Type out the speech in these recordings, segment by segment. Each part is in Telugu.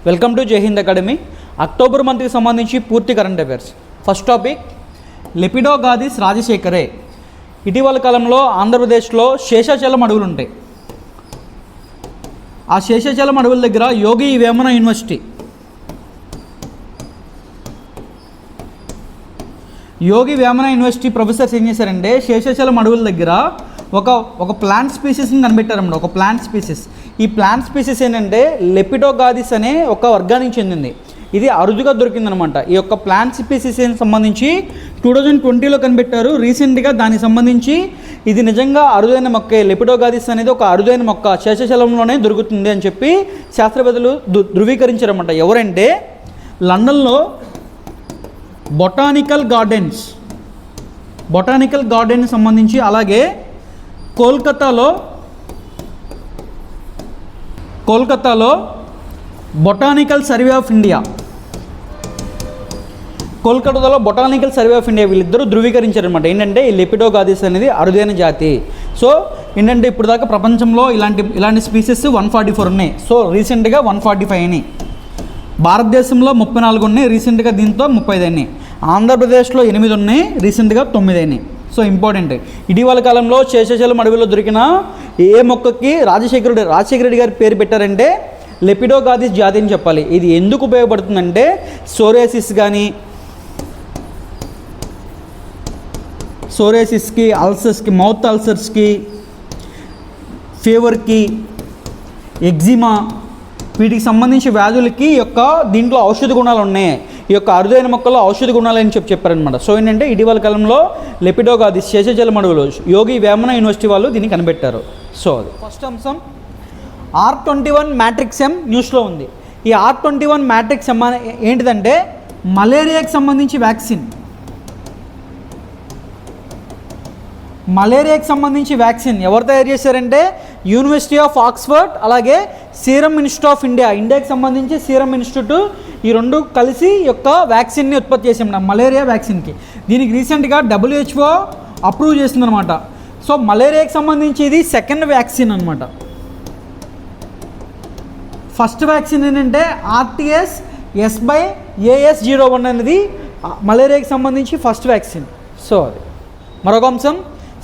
వెల్కమ్ టు జై హింద్ అకాడమీ. అక్టోబర్ మంత్కి సంబంధించి పూర్తి current affairs. First topic, Lepidagathis rajasekharae. ఇటీవల కాలంలో ఆంధ్రప్రదేశ్లో శేషాచలం అడవులు ఉంటాయి. ఆ శేషాచలం అడవుల దగ్గర Yogi Vemana university, Yogi Vemana university professors ఏం చేశారంటే శేషాచలం అడవుల దగ్గర ఒక ప్లాంట్ స్పీసీస్ని కనిపెట్టారన్నమాట. ఒక ప్లాంట్ స్పీసీస్. ఈ ప్లాంట్ స్పీసీస్ ఏంటంటే లెపిడోగాథిస్ అనే ఒక వర్గానికి చెందింది. ఇది అరుదుగా దొరికిందనమాట. ఈ యొక్క ప్లాంట్ స్పీసీస్ సంబంధించి 2020లో కనిపెట్టారు. రీసెంట్గా దానికి సంబంధించి ఇది నిజంగా అరుదైన మొక్కే. లెపిడోగాథిస్ అనేది ఒక అరుదైన మొక్క, శేషాచలంలోనే దొరుకుతుంది అని చెప్పి శాస్త్రవేత్తలు ధృవీకరించారన్నమాట. ఎవరంటే లండన్లో బొటానికల్ గార్డెన్ సంబంధించి, అలాగే కోల్కతాలో బొటానికల్ సర్వే ఆఫ్ ఇండియా, కోల్కతాలో బొటానికల్ సర్వే ఆఫ్ ఇండియా వీళ్ళిద్దరూ ధృవీకరించారనమాట. ఏంటంటే ఈ లెపిడోగాథిస్ అనేది అరుదైన జాతి. సో ఏంటంటే ఇప్పుడు దాకా ప్రపంచంలో ఇలాంటి స్పీసెస్ 144 ఉన్నాయి. సో రీసెంట్గా 145 అయినాయి. భారతదేశంలో 34 ఉన్నాయి, రీసెంట్గా దీంతో 35 అయినాయి. ఆంధ్రప్రదేశ్లో 8 ఉన్నాయి, రీసెంట్గా 9 అయినాయి. So important. ఇటీవల కాలంలో శేషాచలం అడవిలో దొరికిన ఏ మొక్కకి రాజశేఖర రెడ్డి గారి పేరు పెట్టారంటే లెపిడోగాథిస్ జాతి అని చెప్పాలి. ఇది ఎందుకు ఉపయోగపడుతుందంటే సోరేసిస్కి, అల్సర్స్కి, మౌత్ అల్సర్స్కి, ఫీవర్కి, ఎగ్జిమా, వీటికి సంబంధించి వ్యాధులకి దీంట్లో ఔషధ గుణాలు ఉన్నాయి. ఈ యొక్క అరుదైన మొక్కల్లో ఔషధ గుణాలు అని చెప్పారనమాట. సో ఏంటంటే ఇటీవల కాలంలో లెపిడోగాథిస్ శేషాచలం అడవులు యోగి వేమన యూనివర్సిటీ వాళ్ళు దీన్ని కనిపెట్టారు. సో అది ఫస్ట్ అంశం. R21 మ్యాట్రిక్స్ ఎం న్యూస్లో ఉంది. ఈ R21 మ్యాట్రిక్స్ ఎం ఏంటిదంటే మలేరియాకి సంబంధించి వ్యాక్సిన్. మలేరియాకి సంబంధించి వ్యాక్సిన్ ఎవరు తయారు చేశారంటే యూనివర్సిటీ ఆఫ్ ఆక్స్ఫర్డ్, అలాగే సీరం ఇన్స్టిట్యూట్ ఆఫ్ ఇండియాకి సంబంధించి సీరం ఇన్స్టిట్యూట్, ఈ రెండు కలిసి యొక్క వ్యాక్సిన్ని ఉత్పత్తి చేసాం మలేరియా వ్యాక్సిన్కి. దీనికి రీసెంట్గా WHO అప్రూవ్ చేసిందనమాట. సో మలేరియాకి సంబంధించి ఇది సెకండ్ వ్యాక్సిన్ అనమాట. ఫస్ట్ వ్యాక్సిన్ ఏంటంటే RTS-S/AS01 అనేది మలేరియాకి సంబంధించి ఫస్ట్ వ్యాక్సిన్. సో అది మరొక అంశం.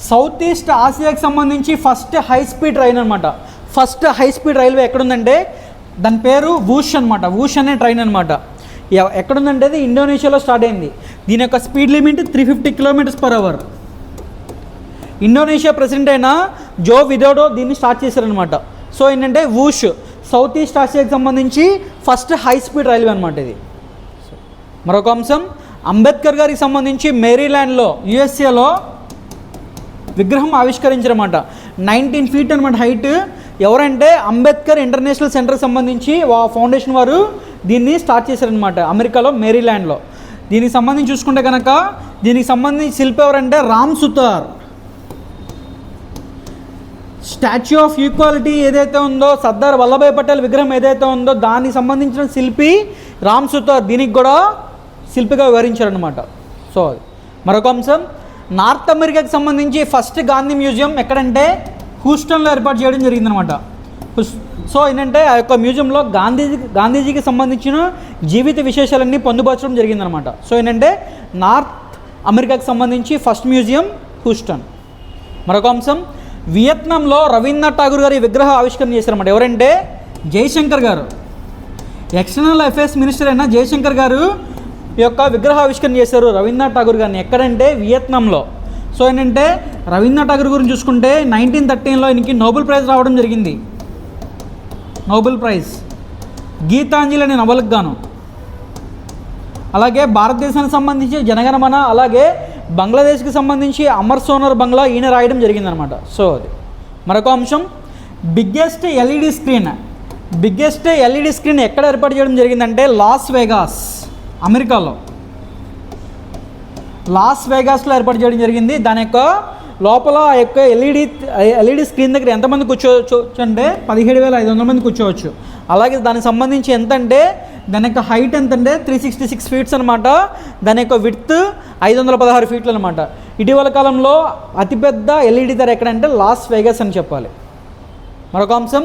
సౌత్ ఈస్ట్ ఆసియాకి సంబంధించి ఫస్ట్ హై స్పీడ్ రైల్ అనమాట. ఫస్ట్ హై స్పీడ్ రైల్వే ఎక్కడుందంటే దాని పేరు వూష్ అనమాట. వూష్ అనే ట్రైన్ అనమాట. ఎక్కడుందంటే అది ఇండోనేషియాలో స్టార్ట్ అయింది. దీని యొక్క speed limit 350 km/h. Indonesia president అయిన జో విడోడో దీన్ని స్టార్ట్ చేశారనమాట. సో ఏంటంటే వూష్ సౌత్ ఈస్ట్ ఆసియాకి సంబంధించి ఫస్ట్ హై స్పీడ్ రైల్వే అనమాట ఇది. మరొక అంశం, అంబేద్కర్ గారికి సంబంధించి మేరీల్యాండ్లో USAలో విగ్రహం ఆవిష్కరించారన్నమాట. 19 feet అనమాట హైట్. ఎవరంటే అంబేద్కర్ ఇంటర్నేషనల్ సెంటర్కి సంబంధించి ఫౌండేషన్ వారు దీన్ని స్టార్ట్ చేశారనమాట అమెరికాలో మేరీల్యాండ్లో. దీనికి సంబంధించి చూసుకుంటే కనుక దీనికి సంబంధించి శిల్పి ఎవరంటే Ram Sutar. Statue of equality ఏదైతే ఉందో, సర్దార్ వల్లభాయ్ పటేల్ విగ్రహం ఏదైతే ఉందో దానికి సంబంధించిన శిల్పి రామ్ సుతార్ దీనికి కూడా శిల్పిగా వివరించారనమాట. సో మరొక అంశం, నార్త్ అమెరికాకి సంబంధించి ఫస్ట్ గాంధీ మ్యూజియం ఎక్కడంటే హ్యూస్టన్లో ఏర్పాటు చేయడం జరిగిందనమాట. సో ఏంటంటే ఆ యొక్క మ్యూజియంలో గాంధీజీకి సంబంధించిన జీవిత విశేషాలన్నీ పొందుపరచడం జరిగిందనమాట. సో ఏంటంటే నార్త్ అమెరికాకి సంబంధించి ఫస్ట్ మ్యూజియం హ్యూస్టన్. మరొక అంశం, వియత్నాంలో రవీంద్రనాథ్ ఠాగూర్ గారి విగ్రహ ఆవిష్కరణ చేశారన్నమాట. ఎవరంటే జయశంకర్ గారు. ఎక్స్టర్నల్ అఫైర్స్ మినిస్టర్ అయిన జయశంకర్ గారు ఈ యొక్క విగ్రహ ఆవిష్కరణ చేశారు రవీంద్రనాథ్ ఠాగూర్ గారిని. ఎక్కడంటే వియత్నాంలో. సో ఏంటంటే రవీంద్రనాథ్ ఠాగూర్ గురించి చూసుకుంటే 1913లో ఈయనకి నోబెల్ ప్రైజ్ రావడం జరిగింది. నోబెల్ ప్రైజ్ గీతాంజలి అనే నవలకు గాను. అలాగే భారతదేశానికి సంబంధించి జనగణమన, అలాగే బంగ్లాదేశ్కి సంబంధించి అమర్ సోనర్ బంగ్లా ఈయన రాయడం జరిగిందనమాట. సో అది మరొక అంశం, బిగ్గెస్ట్ ఎల్ఈడి స్క్రీన్ ఎక్కడ ఏర్పాటు చేయడం జరిగిందంటే లాస్ వేగాస్, అమెరికాలో లాస్ వేగాస్లో ఏర్పాటు చేయడం జరిగింది. దాని యొక్క లోపల ఆ యొక్క ఎల్ఈడి స్క్రీన్ దగ్గర ఎంతమంది కూర్చోవచ్చు అంటే 17,500 మంది కూర్చోవచ్చు. అలాగే దానికి సంబంధించి ఎంతంటే దాని యొక్క హైట్ ఎంతంటే 366 feet అనమాట. దాని యొక్క విడ్త్ 516 feet అనమాట. ఇటీవల కాలంలో అతిపెద్ద ఎల్ఈడి ధర ఎక్కడంటే లాస్ వేగాస్ అని చెప్పాలి. మరొక అంశం,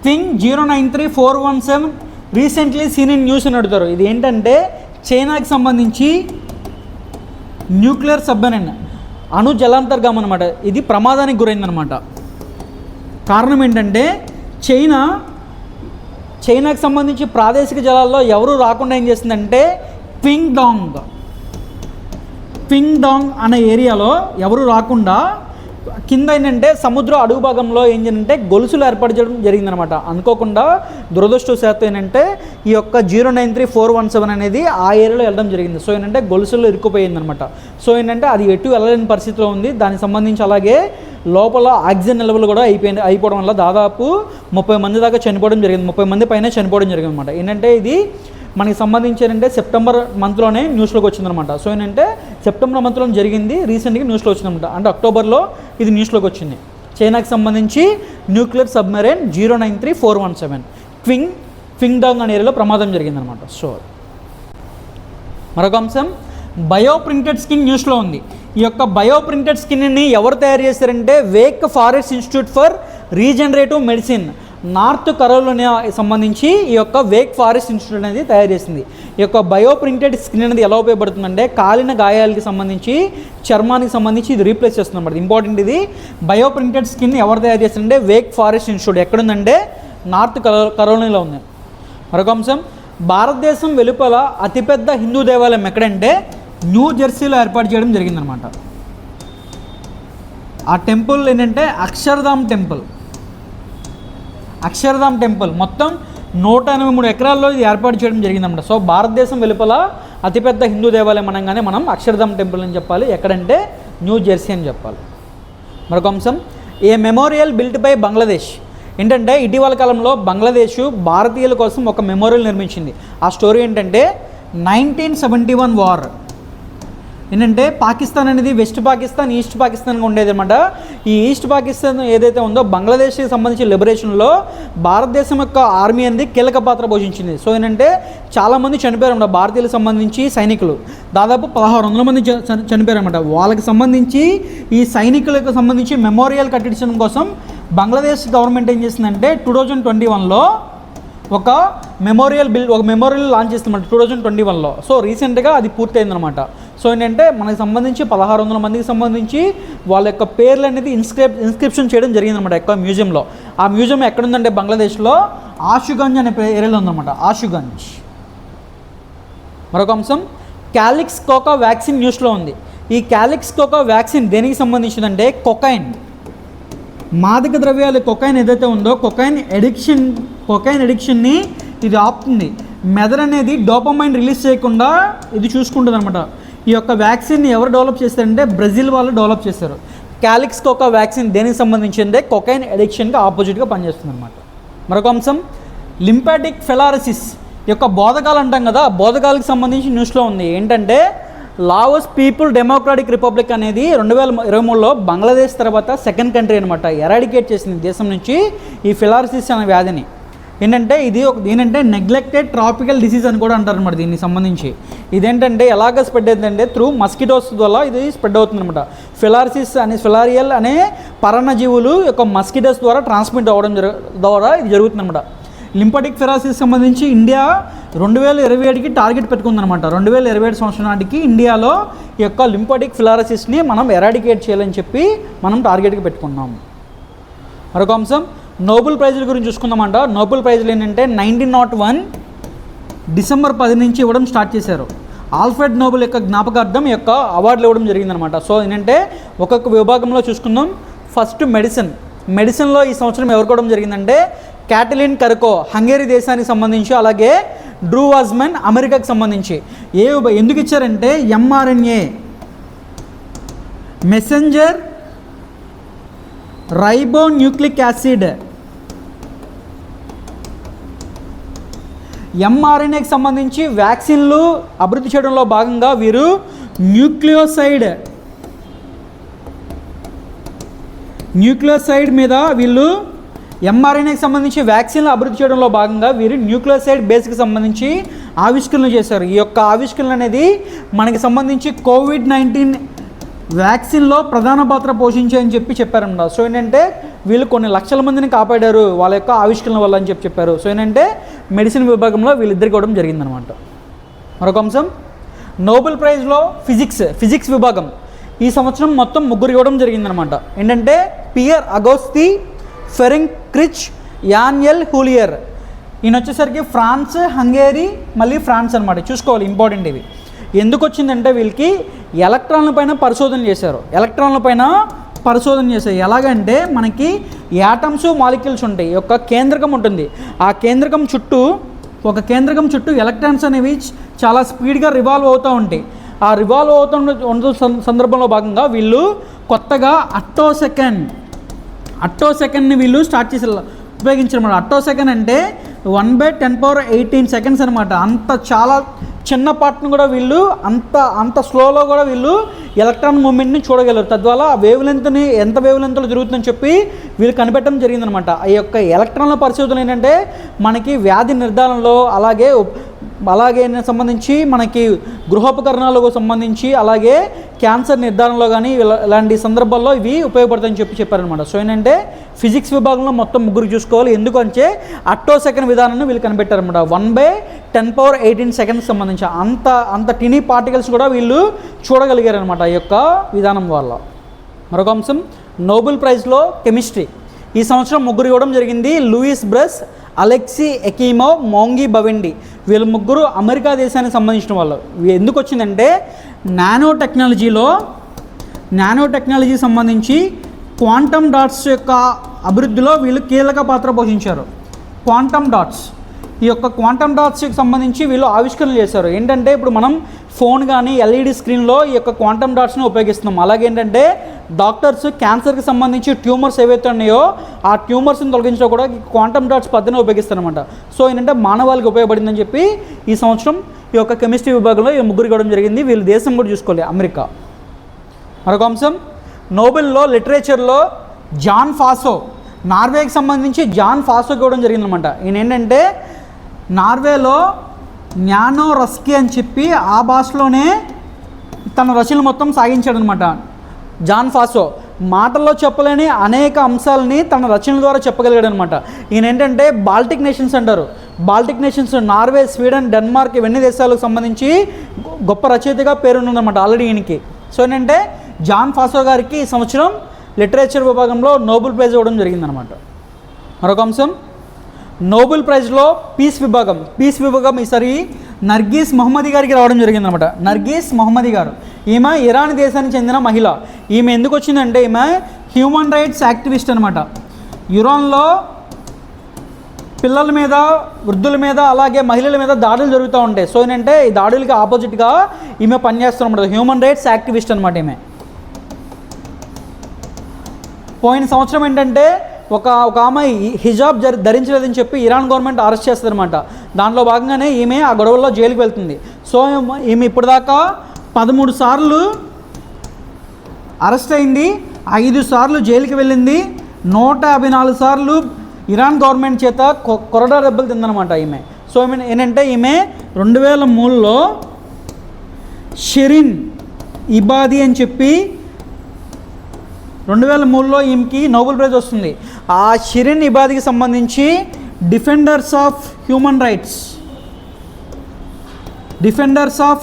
thing 093417 recently scene in news అని అడుగుతారు. ఇది ఏంటంటే చైనాకి సంబంధించి న్యూక్లియర్ సబ్మెరైన్ అణు జలాంతర్గామం అనమాట. ఇది ప్రమాదానికి గురైందనమాట. కారణం ఏంటంటే చైనాకి సంబంధించి ప్రాదేశిక జలాల్లో ఎవరు రాకుండా ఏం చేసిందంటే క్వింగ్ డాంగ్ అనే ఏరియాలో ఎవరు రాకుండా కింద ఏంటంటే సముద్ర అడుగు భాగంలో ఏం చేయాలంటే గొలుసులు ఏర్పాటు చేయడం జరిగిందనమాట. అనుకోకుండా దురదృష్టవశాత్తు ఏంటంటే ఈ యొక్క 093417 అనేది ఆ ఏరియాలో వెళ్ళడం జరిగింది. సో ఏంటంటే గొలుసుల్లో ఇరుక్కుపోయిందనమాట. సో ఏంటంటే అది ఎటు వెళ్ళలేని పరిస్థితిలో ఉంది. దానికి సంబంధించి అలాగే లోపల ఆక్సిజన్ లెవెల్ కూడా అయిపోవడం వల్ల దాదాపు 30 మంది దాకా చనిపోవడం జరిగింది. 30 మంది పైన చనిపోవడం జరిగింది అనమాట. ఏంటంటే ఇది మనకి సంబంధించి ఏంటంటే సెప్టెంబర్ మంత్లోనే న్యూస్లోకి వచ్చిందనమాట. సో ఏంటంటే సెప్టెంబర్ మంత్లో జరిగింది, రీసెంట్గా న్యూస్లో వచ్చిందనమాట. అంటే అక్టోబర్లో ఇది న్యూస్లోకి వచ్చింది. చైనాకి సంబంధించి న్యూక్లియర్ సబ్మెరైన్ 093417 క్వింగ్ డాంగ్ అనే ఏరియాలో ప్రమాదం జరిగిందనమాట. సో మరొక అంశం బయో ప్రింటెడ్ స్కిన్ న్యూస్లో ఉంది. ఈ యొక్క బయో ప్రింటెడ్ స్కిన్ని ఎవరు తయారు చేశారంటే Wake Forest Institute for Regenerative Medicine North Carolina సంబంధించి ఈ యొక్క వేక్ ఫారెస్ట్ ఇన్స్టిట్యూట్ అనేది తయారు చేసింది. ఈ యొక్క బయో ప్రింటెడ్ స్కిన్ అనేది ఎలా ఉపయోగపడుతుందంటే కాలిన గాయాలకి సంబంధించి చర్మానికి సంబంధించి ఇది రీప్లేస్ చేస్తుంది అన్నమాట. ఇంపార్టెంట్ ఇది. బయో ప్రింటెడ్ స్కిన్ ఎవరు తయారు చేస్తారంటే వేక్ ఫారెస్ట్ ఇన్స్టిట్యూట్. ఎక్కడుందంటే నార్త్ కరోలినాలో ఉంది. మరొక అంశం భారతదేశం వెలుపల అతిపెద్ద హిందూ దేవాలయం ఎక్కడంటే న్యూ జెర్సీలో ఏర్పాటు చేయడం జరిగిందనమాట. ఆ టెంపుల్ ఏంటంటే అక్షర్ధామ్ టెంపుల్ మొత్తం 183 ఎకరాల్లో ఇది ఏర్పాటు చేయడం జరిగిందన్నమాట. సో భారతదేశం వెలుపల అతిపెద్ద హిందూ దేవాలయం అనగానే మనం అక్షర్ధామ్ టెంపుల్ అని చెప్పాలి. ఎక్కడంటే న్యూ జెర్సీ అని చెప్పాలి. మరొక అంశం ఏ మెమోరియల్ బిల్ట్ బై బంగ్లాదేశ్. ఏంటంటే ఇటీవల కాలంలో బంగ్లాదేశ్ భారతీయుల కోసం ఒక మెమోరియల్ నిర్మించింది. ఆ స్టోరీ ఏంటంటే 1971 వార్. ఏంటంటే పాకిస్తాన్ అనేది వెస్ట్ పాకిస్తాన్, ఈస్ట్ పాకిస్తాన్గా ఉండేది అనమాట. ఈ ఈస్ట్ పాకిస్తాన్ ఏదైతే ఉందో బంగ్లాదేశ్కి సంబంధించి లిబరేషన్లో భారతదేశం యొక్క ఆర్మీ అనేది కీలక పాత్ర పోషించింది. సో ఏంటంటే చాలామంది చనిపోయారు అన్నమాట. భారతీయులకు సంబంధించి సైనికులు దాదాపు 1600 మంది చనిపోయారు అనమాట. వాళ్ళకి సంబంధించి ఈ సైనికులకు సంబంధించి మెమోరియల్ కట్టించడం కోసం బంగ్లాదేశ్ గవర్నమెంట్ ఏం చేసిందంటే 2021లో ఒక మెమోరియల్ లాంచ్ చేస్తుందన్నమాట 2021లో. సో రీసెంట్గా అది పూర్తయిందనమాట. సో ఏంటంటే మనకి సంబంధించి 1600 మందికి సంబంధించి వాళ్ళ యొక్క పేర్లు అనేది ఇన్స్క్రిప్షన్ చేయడం జరిగిందనమాట ఎక్కువ మ్యూజియంలో. ఆ మ్యూజియం ఎక్కడుందంటే బంగ్లాదేశ్లో ఆషుగంజ్ అనే ఏరియాలో ఉందన్నమాట. ఆషుగంజ్. మరొక అంశం క్యాలిక్స్ కోకా వ్యాక్సిన్ న్యూస్లో ఉంది. ఈ క్యాలిక్స్ కోకా వ్యాక్సిన్ దేనికి సంబంధించిందంటే కొకైన్ మాదక ద్రవ్యాలు కొకైన్ ఏదైతే ఉందో కొకైన్ ఎడిక్షన్ని ఇది ఆపుతుంది. మెదడు అనేది డోపమైన్ రిలీజ్ చేయకుండా ఇది చూసుకుంటుంది అనమాట. ఈ యొక్క వ్యాక్సిన్ని ఎవరు డెవలప్ చేస్తారంటే బ్రెజిల్ వాళ్ళు డెవలప్ చేశారు. క్యాలిక్స్ కోకా వ్యాక్సిన్ దేనికి సంబంధించిందే కొకైన్ ఎడిక్షన్కి ఆపోజిట్గా పనిచేస్తుంది అనమాట. మరొక అంశం లింపాటిక్ ఫెలారసిస్ యొక్క బోధకాలు అంటాం కదా, బోధకాలకు సంబంధించి న్యూస్లో ఉంది. ఏంటంటే లావోస్ పీపుల్ డెమోక్రాటిక్ రిపబ్లిక్ అనేది 2023లో బంగ్లాదేశ్ తర్వాత సెకండ్ కంట్రీ అనమాట ఎరాడికేట్ చేసింది దేశం నుంచి ఈ ఫిలారసిస్ అనే వ్యాధిని. ఏంటంటే ఏంటంటే నెగ్లెక్టెడ్ ట్రాపికల్ డిసీజ్ అని కూడా అంటారు అనమాట. దీనికి సంబంధించి ఇదేంటంటే ఎలాగ స్ప్రెడ్ అవుతుందంటే త్రూ మస్కిటోస్ వల్ల ఇది స్ప్రెడ్ అవుతుంది అనమాట. ఫిలారియల్ అనే పరాన్నజీవులు యొక్క మస్కిటోస్ ద్వారా ట్రాన్స్మిట్ అవ్వడం ద్వారా ఇది జరుగుతుంది అనమాట. లింపాటిక్ ఫెలారసిస్ సంబంధించి ఇండియా 2027కి టార్గెట్ పెట్టుకుందనమాట. 2027 సంవత్సరం నాటికి ఇండియాలో ఈ యొక్క లింపాటిక్ ఫెలారసిస్ని మనం ఎరాడికేట్ చేయాలని చెప్పి మనం టార్గెట్కి పెట్టుకున్నాం. మరొక అంశం నోబెల్ ప్రైజుల గురించి చూసుకుందామంట. నోబెల్ ప్రైజులు ఏంటంటే 1901 డిసెంబర్ 10 నుంచి ఇవ్వడం స్టార్ట్ చేశారు. ఆల్ఫ్రెడ్ నోబెల్ యొక్క జ్ఞాపకార్థం యొక్క అవార్డులు ఇవ్వడం జరిగిందనమాట. సో ఏంటంటే ఒక్కొక్క విభాగంలో చూసుకుందాం. ఫస్ట్ మెడిసిన్లో ఈ సంవత్సరం ఎవరికి ఇవ్వడం జరిగిందంటే క్యాటలిన్ కర్కో హంగేరీ దేశానికి సంబంధించి, అలాగే డ్రూ వాజ్మన్ అమెరికాకి సంబంధించి. ఎందుకు ఇచ్చారంటే ఎంఆర్ఎన్ఏ మెసెంజర్ రైబోన్యూక్లిక్ యాసిడ్ ఎంఆర్ఎన్ఏకి సంబంధించి వ్యాక్సిన్లు అభివృద్ధి చేయడంలో భాగంగా వీరు న్యూక్లియోసైడ్ మీద వీళ్ళు ఎంఆర్ఎన్ఏకి సంబంధించి వ్యాక్సిన్లు అభివృద్ధి చేయడంలో భాగంగా వీరు న్యూక్లియోసైడ్ బేస్కి సంబంధించి ఆవిష్కరణలు చేశారు. ఈ యొక్క ఆవిష్కరణలు అనేది మనకి సంబంధించి COVID-19 వ్యాక్సిన్లో ప్రధాన పాత్ర పోషించాయని చెప్పారన్నమాట. సో ఏంటంటే వీళ్ళు కొన్ని లక్షల మందిని కాపాడారు వాళ్ళ యొక్క ఆవిష్కరణ వల్ల అని చెప్పారు. సో ఏంటంటే మెడిసిన్ విభాగంలో వీళ్ళిద్దరికి ఇవ్వడం జరిగిందనమాట. మరొక అంశం, నోబెల్ ప్రైజ్లో ఫిజిక్స్ విభాగం ఈ సంవత్సరం మొత్తం 3 ఇవ్వడం జరిగిందనమాట. ఏంటంటే పియర్ అగోస్తి, ఫెరింగ్ క్రిచ్, యాన్యల్ హూలియర్. ఈయన వచ్చేసరికి ఫ్రాన్స్, హంగేరీ, మళ్ళీ ఫ్రాన్స్ అనమాట. చూసుకోవాలి, ఇంపార్టెంట్ ఇవి. ఎందుకు వచ్చిందంటే వీళ్ళకి ఎలక్ట్రాన్ల పైన పరిశోధన చేశారు. ఎలాగంటే మనకి యాటమ్స్, మాలిక్యూల్స్ ఉంటాయి, ఒక కేంద్రకం ఉంటుంది. ఆ కేంద్రకం చుట్టూ ఎలక్ట్రాన్స్ అనేవి చాలా స్పీడ్గా రివాల్వ్ అవుతూ ఉంటాయి. ఆ రివాల్వ్ అవుతున్న సందర్భంలో భాగంగా వీళ్ళు కొత్తగా అట్టో సెకండ్ని వీళ్ళు స్టార్ట్ చేసి ఉపయోగించారన్నమాట. అట్టో సెకండ్ అంటే 1/1018 సెకండ్స్ అనమాట. అంత చాలా చిన్న పార్ట్ను కూడా వీళ్ళు అంత స్లోలో కూడా వీళ్ళు ఎలక్ట్రాన్ మూమెంట్ని చూడగలరు. తద్వారా ఆ వేవ్ లెంత్ని ఎంత వేవ్ లెంత్లో జరుగుతుందని చెప్పి వీళ్ళు కనిపెట్టడం జరిగిందనమాట. ఈ యొక్క ఎలక్ట్రాన్ల పరిశోధన ఏంటంటే మనకి వ్యాధి నిర్ధారణలో, అలాగే సంబంధించి మనకి గృహోపకరణాలకు సంబంధించి, అలాగే క్యాన్సర్ నిర్ధారణలో కానీ ఇలాంటి సందర్భాల్లో ఇవి ఉపయోగపడతాయని చెప్పారనమాట. సో ఏంటంటే ఫిజిక్స్ విభాగంలో మొత్తం 3 చూసుకోవాలి. ఎందుకంటే అట్టో సెకండ్ విధానాన్ని వీళ్ళు కనిపెట్టారనమాట. 1/1018 సెకండ్స్ సంబంధించి అంత టినీ పార్టికల్స్ కూడా వీళ్ళు చూడగలిగారనమాట ఈ యొక్క విధానం వల్ల. మరొక అంశం, నోబెల్ ప్రైజ్లో కెమిస్ట్రీ ఈ సంవత్సరం 3 ఇవ్వడం జరిగింది. Louis Brus, Alexei Ekimov, Moungi Bawendi. వీళ్ళు 3 అమెరికా దేశానికి సంబంధించిన వాళ్ళు. ఎందుకు వచ్చిందంటే నానో టెక్నాలజీ సంబంధించి క్వాంటమ్ డాట్స్ యొక్క అభివృద్ధిలో వీళ్ళు కీలక పాత్ర పోషించారు. ఈ యొక్క క్వాంటమ్ డాట్స్కి సంబంధించి వీళ్ళు ఆవిష్కరణ చేశారు. ఏంటంటే ఇప్పుడు మనం ఫోన్ కానీ ఎల్ఈడి స్క్రీన్లో ఈ యొక్క క్వాంటమ్ డాట్స్ని ఉపయోగిస్తున్నాం. అలాగే ఏంటంటే డాక్టర్స్ క్యాన్సర్కి సంబంధించి ట్యూమర్స్ ఏవైతే ఉన్నాయో ఆ ట్యూమర్స్ని తొలగించడం కూడా క్వాంటమ్ డాట్స్ పద్ధతిని ఉపయోగిస్తారనమాట. సో ఏంటంటే మానవాళికి ఉపయోగపడిందని చెప్పి ఈ సంవత్సరం ఈ యొక్క కెమిస్ట్రీ విభాగంలో 3 ఇవ్వడం జరిగింది. వీళ్ళు దేశం కూడా చూసుకోవాలి, అమెరికా. మరొక అంశం, నోబెల్లో లిటరేచర్లో జాన్ ఫాసో, నార్వేకి సంబంధించి జాన్ ఫాసోకి ఇవ్వడం జరిగిందనమాట. ఈయన ఏంటంటే నార్వేలో జ్ఞానో రస్కి అని చెప్పి ఆ భాషలోనే తన రచనలు మొత్తం సాగించాడనమాట. జాన్ ఫాసో మాటల్లో చెప్పలేని అనేక అంశాలని తన రచనల ద్వారా చెప్పగలిగాడు అనమాట. ఈయన ఏంటంటే బాల్టిక్ నేషన్స్ అంటారు. Baltic nations Norway, Sweden, Denmark ఇవన్నీ దేశాలకు సంబంధించి గొప్ప రచయితగా పేరున్నదన్నమాట ఆల్రెడీ ఈయనకి. సో ఏంటంటే జాన్ ఫాసో గారికి ఈ సంవత్సరం లిటరేచర్ విభాగంలో నోబెల్ ప్రైజ్ ఇవ్వడం జరిగిందనమాట. మరొక అంశం, నోబెల్ ప్రైజ్లో పీస్ విభాగం ఈసారి నర్గీస్ మొహమ్మదీ గారికి రావడం జరిగిందనమాట. నర్గీస్ మొహమ్మదీ గారు ఈమె ఇరాన్ దేశానికి చెందిన మహిళ. ఈమె ఎందుకు వచ్చిందంటే ఈమె హ్యూమన్ రైట్స్ యాక్టివిస్ట్ అనమాట. ఇరాన్లో పిల్లల మీద, వృద్ధుల మీద, అలాగే మహిళల మీద దాడులు జరుగుతూ ఉంటాయి. సో ఏంటంటే ఈ దాడులకి ఆపోజిట్గా ఈమె పనిచేస్తున్నమాట. హ్యూమన్ రైట్స్ యాక్టివిస్ట్ అనమాట ఈమె. పోయిన సంవత్సరం ఏంటంటే ఒక ఆమె హిజాబ్ ధరించలేదని చెప్పి ఇరాన్ గవర్నమెంట్ అరెస్ట్ చేస్తుంది అనమాట. దాంట్లో భాగంగానే ఈమె ఆ గొడవల్లో జైలుకి వెళ్తుంది. సో ఈమె ఇప్పటిదాకా 13 సార్లు అరెస్ట్ అయింది, 5 సార్లు జైలుకి వెళ్ళింది, 154 సార్లు ఇరాన్ గవర్నమెంట్ చేత కొరడా దెబ్బలు తిందనమాట ఈమె. సో ఏంటంటే ఈమె 2003లో షిరిన్ ఇబాదీ అని చెప్పి 2003లో ఈమెకి నోబెల్ ప్రైజ్ వస్తుంది. ఆ షిరిన్ ఇబాదీకి సంబంధించి డిఫెండర్స్ ఆఫ్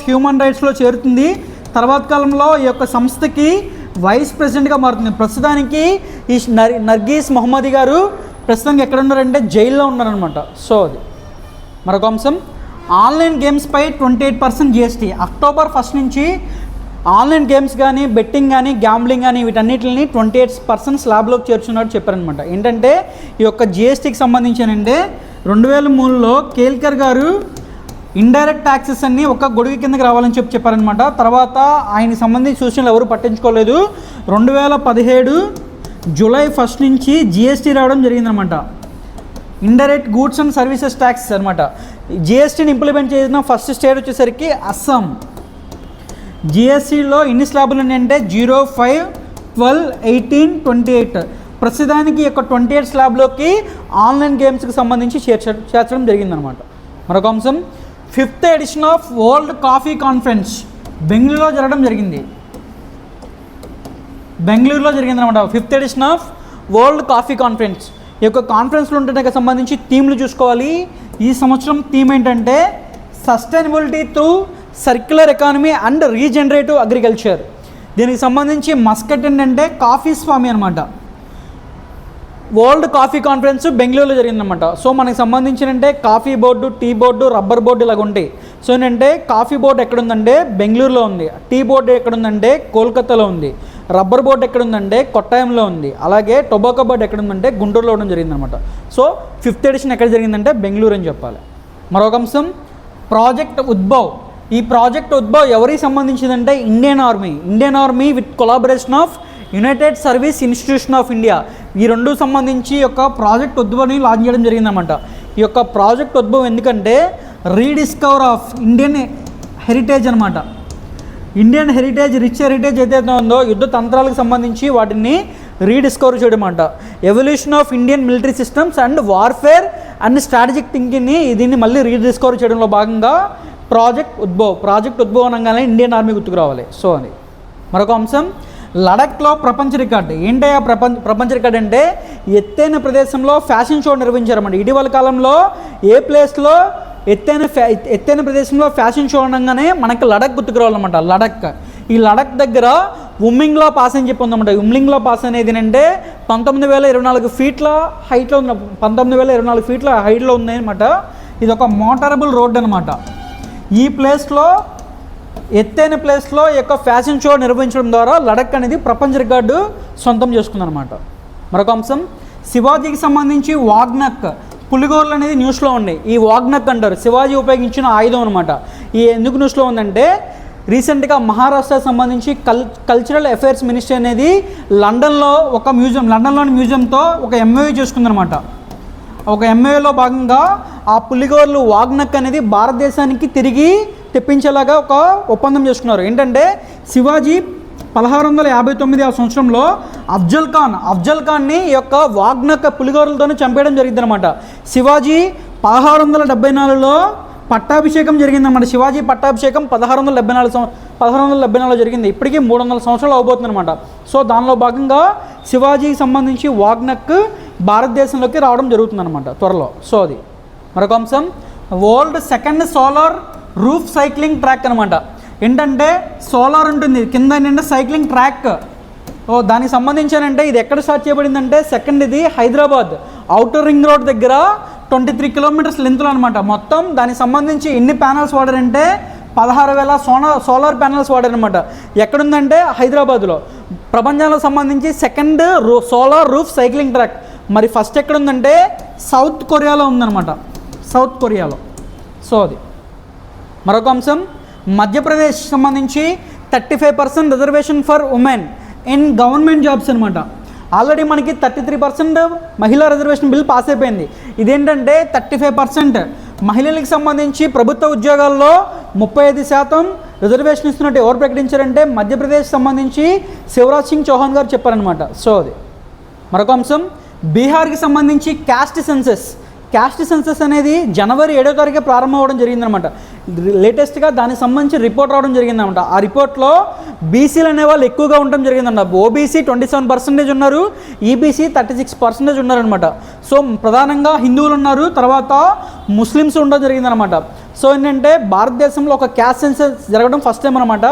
హ్యూమన్ రైట్స్లో చేరుతుంది. తర్వాత కాలంలో ఈ యొక్క సంస్థకి వైస్ ప్రెసిడెంట్గా మారుతుంది. ప్రస్తుతానికి ఈ నర్గీస్ మొహమ్మదీ గారు ప్రస్తుతానికి ఎక్కడ ఉన్నారంటే జైల్లో ఉన్నారనమాట. సో అది మరొక అంశం, ఆన్లైన్ గేమ్స్పై 28% GST. అక్టోబర్ 1 నుంచి ఆన్లైన్ గేమ్స్ కానీ, బెట్టింగ్ కానీ, గ్యాంబ్లింగ్ కానీ వీటన్నిటిని 28% స్లాబ్లోకి చేర్చున్నట్టు చెప్పారనమాట. ఏంటంటే ఈ యొక్క GSTకి సంబంధించి 2003లో కేల్కర్ గారు ఇండైరెక్ట్ ట్యాక్సెస్ అన్నీ ఒక గొడుగు కిందకి రావాలని చెప్పారనమాట. తర్వాత ఆయనకి సంబంధించి సూచనలు ఎవరు పట్టించుకోలేదు. 2017 జూలై 1 నుంచి GST రావడం జరిగిందనమాట. Indirect goods and services tax అనమాట. GSTని ఇంప్లిమెంట్ చేసిన ఫస్ట్ స్టేట్ వచ్చేసరికి అస్సాం. GSTలో ఎన్ని స్లాబులు ఉన్నాయంటే 0, 5, 12, 18, 28. ప్రస్తుతానికి యొక్క 28 స్లాబ్లోకి ఆన్లైన్ గేమ్స్కి సంబంధించి చేర్చడం జరిగిందనమాట. మరొక అంశం, 5th edition of World Coffee Conference బెంగళూరులో జరగడం జరిగింది. బెంగళూరులో జరిగిందనమాట 5th edition of World Coffee Conference. ఈ యొక్క కాన్ఫరెన్స్లో ఉంటే సంబంధించి థీమ్లు చూసుకోవాలి. ఈ సంవత్సరం థీమ్ ఏంటంటే sustainability through circular economy and regenerative agriculture. దీనికి సంబంధించి మస్కట్ ఏంటంటే కాఫీ స్వామి అనమాట. వరల్డ్ కాఫీ కాన్ఫరెన్స్ బెంగళూరులో జరిగిందనమాట. సో మనకి సంబంధించినంటే coffee board, tea board, rubber board ఇలాగ ఉంటాయి. సో ఏంటంటే కాఫీ బోర్డు ఎక్కడుందంటే బెంగళూరులో ఉంది, టీ బోర్డు ఎక్కడుందంటే కోల్కతాలో ఉంది, రబ్బర్ బోర్డు ఎక్కడుందంటే కొట్టాయంలో ఉంది, అలాగే టొబాకో బోర్డు ఎక్కడుందంటే గుంటూరులో ఉండడం జరిగిందనమాట. సో 5th ఎడిషన్ ఎక్కడ జరిగిందంటే బెంగళూరు అని చెప్పాలి. మరొక అంశం ప్రాజెక్ట్ ఉద్భవ్. ఈ ప్రాజెక్ట్ ఉద్భవ్ ఎవరికి సంబంధించిందంటే Indian Army with collaboration of United Service Institution of India. ఈ రెండు సంబంధించి యొక్క ప్రాజెక్ట్ ఉద్భవ్ని లాంచ్ చేయడం జరిగిందన్నమాట. ఈ యొక్క ప్రాజెక్ట్ ఉద్భవ్ ఎందుకంటే రీడిస్కవర్ ఆఫ్ ఇండియన్ హెరిటేజ్ అనమాట. ఇండియన్ హెరిటేజ్, రిచ్ హెరిటేజ్ ఏదైతే ఉందో యుద్ధ తంత్రాలకు సంబంధించి వాటిని రీడిస్కవర్ చేయడం అంట. Evolution of Indian military systems and warfare and strategic థింకింగ్ని దీన్ని మళ్ళీ రీడిస్కవర్ చేయడంలో భాగంగా ప్రాజెక్ట్ ఉద్భవ్ అనగానే ఇండియన్ ఆర్మీ గుర్తుకు రావాలి. సో అది మరొక అంశం లడఖ్లో ప్రపంచ రికార్డు. ఏంటయ్యా ప్రపంచ రికార్డు అంటే ఎత్తైన ప్రదేశంలో ఫ్యాషన్ షో నిర్వహించారన్నమాట. ఇటీవల కాలంలో ఏ ప్లేస్లో ఎత్తైన ప్రదేశంలో ఫ్యాషన్ షో అనగానే మనకి లడఖ్ గుర్తుకు రావాలన్నమాట. ఈ లడఖ్ దగ్గర ఉమ్లింగ్లా పాస్ అని చెప్పి ఉందన్నమాట. ఉమ్లింగ్లా పాస్ అనేది ఏంటంటే 19,024 ఫీట్ల హైట్లో ఉంది. 19,024 ఫీట్ల హైట్లో ఉంది అనమాట. ఇది ఒక మోటరబుల్ రోడ్ అనమాట. ఈ ప్లేస్లో ఎత్తైన ప్లేస్లో ఈ యొక్క ఫ్యాషన్ షో నిర్వహించడం ద్వారా లడఖ్ అనేది ప్రపంచ రికార్డు సొంతం చేసుకుందనమాట. మరొక అంశం శివాజీకి సంబంధించి వాగ్నక్ పులిగోర్లు అనేది న్యూస్లో ఉన్నాయి. ఈ వాగ్నక్ అంటారు శివాజీ ఉపయోగించిన ఆయుధం అనమాట. ఈ ఎందుకు న్యూస్లో ఉందంటే రీసెంట్గా మహారాష్ట్రకు సంబంధించి కల్చరల్ అఫైర్స్ మినిస్ట్రీ అనేది లండన్లోని మ్యూజియంతో ఒక ఎంఓయూ చేసుకుందనమాట. ఒక ఎంఓయూలో భాగంగా ఆ పులిగోర్లు వాగ్నక్ అనేది భారతదేశానికి తిరిగి తెప్పించేలాగా ఒక ఒప్పందం చేసుకున్నారు. ఏంటంటే శివాజీ 1659 ఆ సంవత్సరంలో అఫ్జల్ ఖాన్ని ఈ యొక్క వాగ్నక్ పులిగోర్లతోనే చంపేయడం జరిగిందనమాట. శివాజీ 1674లో పట్టాభిషేకం జరిగిందన్నమాట. శివాజీ పట్టాభిషేకం 1674 జరిగింది. ఇప్పటికీ 300 సంవత్సరాలు అవబోతుందన్నమాట. సో దానిలో భాగంగా శివాజీకి సంబంధించి వాగ్నక్ భారతదేశంలోకి రావడం జరుగుతుందన్నమాట త్వరలో. సో అది మరొక అంశం world second solar roof cycling track అనమాట. ఏంటంటే సోలార్ ఉంటుంది కింద ఏంటంటే సైక్లింగ్ ట్రాక్. దానికి సంబంధించానంటే ఇది ఎక్కడ స్టార్ట్ చేయబడిందంటే సెకండ్ ఇది హైదరాబాద్ ఔటర్ రింగ్ రోడ్ దగ్గర 23 కిలోమీటర్స్ లెంత్లో అనమాట. మొత్తం దానికి సంబంధించి ఎన్ని ప్యానల్స్ వాడారంటే 16,000 సోలార్ ప్యానల్స్ వాడారనమాట. ఎక్కడుందంటే హైదరాబాద్లో. ప్రపంచంలో సంబంధించి second solar roof cycling track. మరి ఫస్ట్ ఎక్కడుందంటే సౌత్ కొరియాలో ఉందన్నమాట. సో అది మరొక అంశం మధ్యప్రదేశ్ సంబంధించి 35% reservation for women in government jobs అనమాట. ఆల్రెడీ మనకి 33% మహిళా రిజర్వేషన్ బిల్ పాస్ అయిపోయింది. ఇదేంటంటే 35% మహిళలకు సంబంధించి ప్రభుత్వ ఉద్యోగాల్లో 35% రిజర్వేషన్ ఇస్తున్నట్టు ఎవరు ప్రకటించారంటే మధ్యప్రదేశ్ సంబంధించి శివరాజ్ సింగ్ చౌహాన్ గారు చెప్పారనమాట. సో అది మరొక అంశం బీహార్కి సంబంధించి క్యాస్ట్ సెన్సస్ అనేది జనవరి 7వ తారీఖు ప్రారంభం అవ్వడం జరిగిందనమాట. లేటెస్ట్గా దానికి సంబంధించి రిపోర్ట్ రావడం జరిగిందనమాట. ఆ రిపోర్ట్లో బీసీలు అనేవాళ్ళు ఎక్కువగా ఉండడం జరిగిందన్నమాట. ఓబీసీ 27% ఉన్నారు, ఈబీసీ 36% ఉన్నారనమాట. సో ప్రధానంగా హిందువులు ఉన్నారు, తర్వాత ముస్లిమ్స్ ఉండడం జరిగిందనమాట. సో ఏంటంటే భారతదేశంలో ఒక క్యాస్ట్ సెన్సస్ జరగడం ఫస్ట్ టైం అనమాట.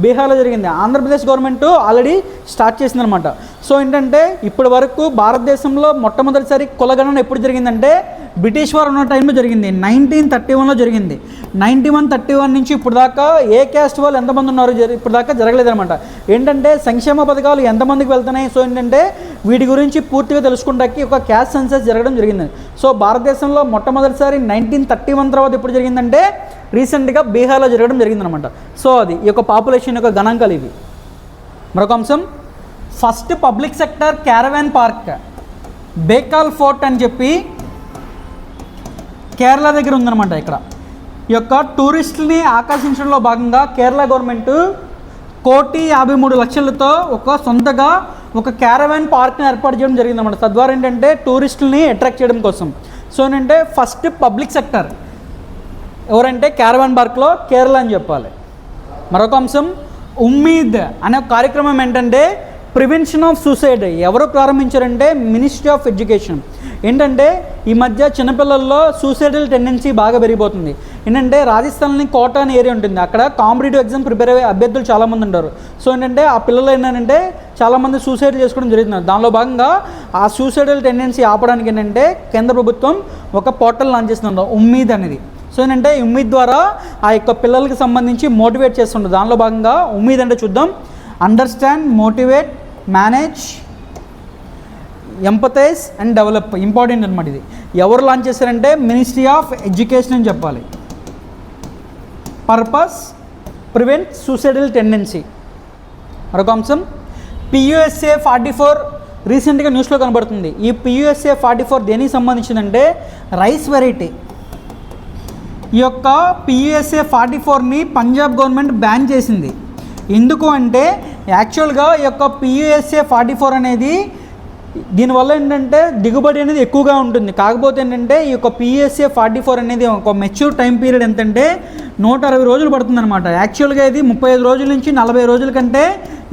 బీహార్లో జరిగింది. ఆంధ్రప్రదేశ్ గవర్నమెంట్ ఆల్రెడీ స్టార్ట్ చేసిందనమాట. సో ఏంటంటే ఇప్పటి వరకు భారతదేశంలో మొట్టమొదటిసారి కులగణన ఎప్పుడు జరిగిందంటే బ్రిటిష్ వారు ఉన్న టైంలో జరిగింది. 1931లో జరిగింది. 1931 నుంచి ఇప్పుడు దాకా ఏ క్యాస్ట్ వాళ్ళు ఎంతమంది ఉన్నారు ఇప్పుడు దాకా జరగలేదనమాట. ఏంటంటే సంక్షేమ పథకాలు ఎంతమందికి వెళ్తున్నాయి. సో ఏంటంటే వీటి గురించి పూర్తిగా తెలుసుకుంటానికి ఒక క్యాస్ట్ సెన్సస్ జరగడం జరిగింది. సో భారతదేశంలో మొట్టమొదటిసారి 1931 తర్వాత ఎప్పుడు జరిగిందంటే రీసెంట్గా బీహార్లో జరగడం జరిగిందనమాట. సో అది ఈ యొక్క పాపులేషన్ యొక్క గణాంకాలు ఇవి. మరొక అంశం first public sector caravan park Bekal fort అని చెప్పి కేరళ దగ్గర ఉందన్నమాట. ఇక్కడ ఈ యొక్క టూరిస్టులని ఆకర్షించడంలో భాగంగా కేరళ గవర్నమెంట్ 1,53,00,000తో సొంతగా ఒక క్యారవాన్ పార్క్ని ఏర్పాటు చేయడం జరిగిందన్నమాట. తద్వారా ఏంటంటే టూరిస్టులని అట్రాక్ట్ చేయడం కోసం. సో ఏంటంటే ఫస్ట్ పబ్లిక్ సెక్టర్ ఎవరంటే క్యారవాన్ పార్క్లో కేరళ అని చెప్పాలి. మరొక అంశం ఉమ్మీద్ అనే కార్యక్రమం ఏంటంటే ప్రివెన్షన్ ఆఫ్ సూసైడ్ ఎవరు ప్రారంభించారంటే మినిస్ట్రీ ఆఫ్ ఎడ్యుకేషన్. ఏంటంటే ఈ మధ్య చిన్నపిల్లల్లో సూసైడల్ టెండెన్సీ బాగా పెరిగిపోతుంది. ఏంటంటే రాజస్థాన్లో కోట అనే ఏరియా ఉంటుంది, అక్కడ కాంపిటేటివ్ ఎగ్జామ్ ప్రిపేర్ అయ్యే అభ్యర్థులు చాలామంది ఉంటారు. సో ఏంటంటే ఆ పిల్లలు ఏంటంటే చాలామంది సూసైడ్ చేసుకోవడం జరుగుతుంది. దానిలో భాగంగా ఆ సూసైడల్ టెండెన్సీ ఆపడానికి ఏంటంటే కేంద్ర ప్రభుత్వం ఒక పోర్టల్ లాంచ్ చేస్తుంది, ఉమ్మీద్ అనేది. సో ఏంటంటే ఉమ్మీద్ ద్వారా ఆ యొక్క పిల్లలకి సంబంధించి మోటివేట్ చేస్తుంటారు. దానిలో భాగంగా ఉమ్మీద్ అంటే చూద్దాం. Understand, motivate, manage, empathise and develop. Important అనమాట ఇది. ఎవరు లాంచ్ చేశారంటే మినిస్ట్రీ ఆఫ్ ఎడ్యుకేషన్ అని చెప్పాలి. Purpose prevent suicidal tendency. మరొక అంశం PUSA 44 రీసెంట్గా న్యూస్లో కనబడుతుంది. ఈ PUSA 44 దేనికి సంబంధించిందంటే రైస్ వెరైటీ. ఈ యొక్క PUSA 44ని పంజాబ్ గవర్నమెంట్ బ్యాన్ చేసింది. ఎందుకు అంటే యాక్చువల్గా ఈ యొక్క PUSA 44 అనేది దీనివల్ల ఏంటంటే దిగుబడి అనేది ఎక్కువగా ఉంటుంది. కాకపోతే ఏంటంటే ఈ యొక్క PUSA 44 అనేది ఒక మెచ్యూర్ టైం పీరియడ్ ఎంతంటే 160 రోజులు పడుతుంది అనమాట. యాక్చువల్గా ఇది 35 రోజుల నుంచి 40 రోజుల కంటే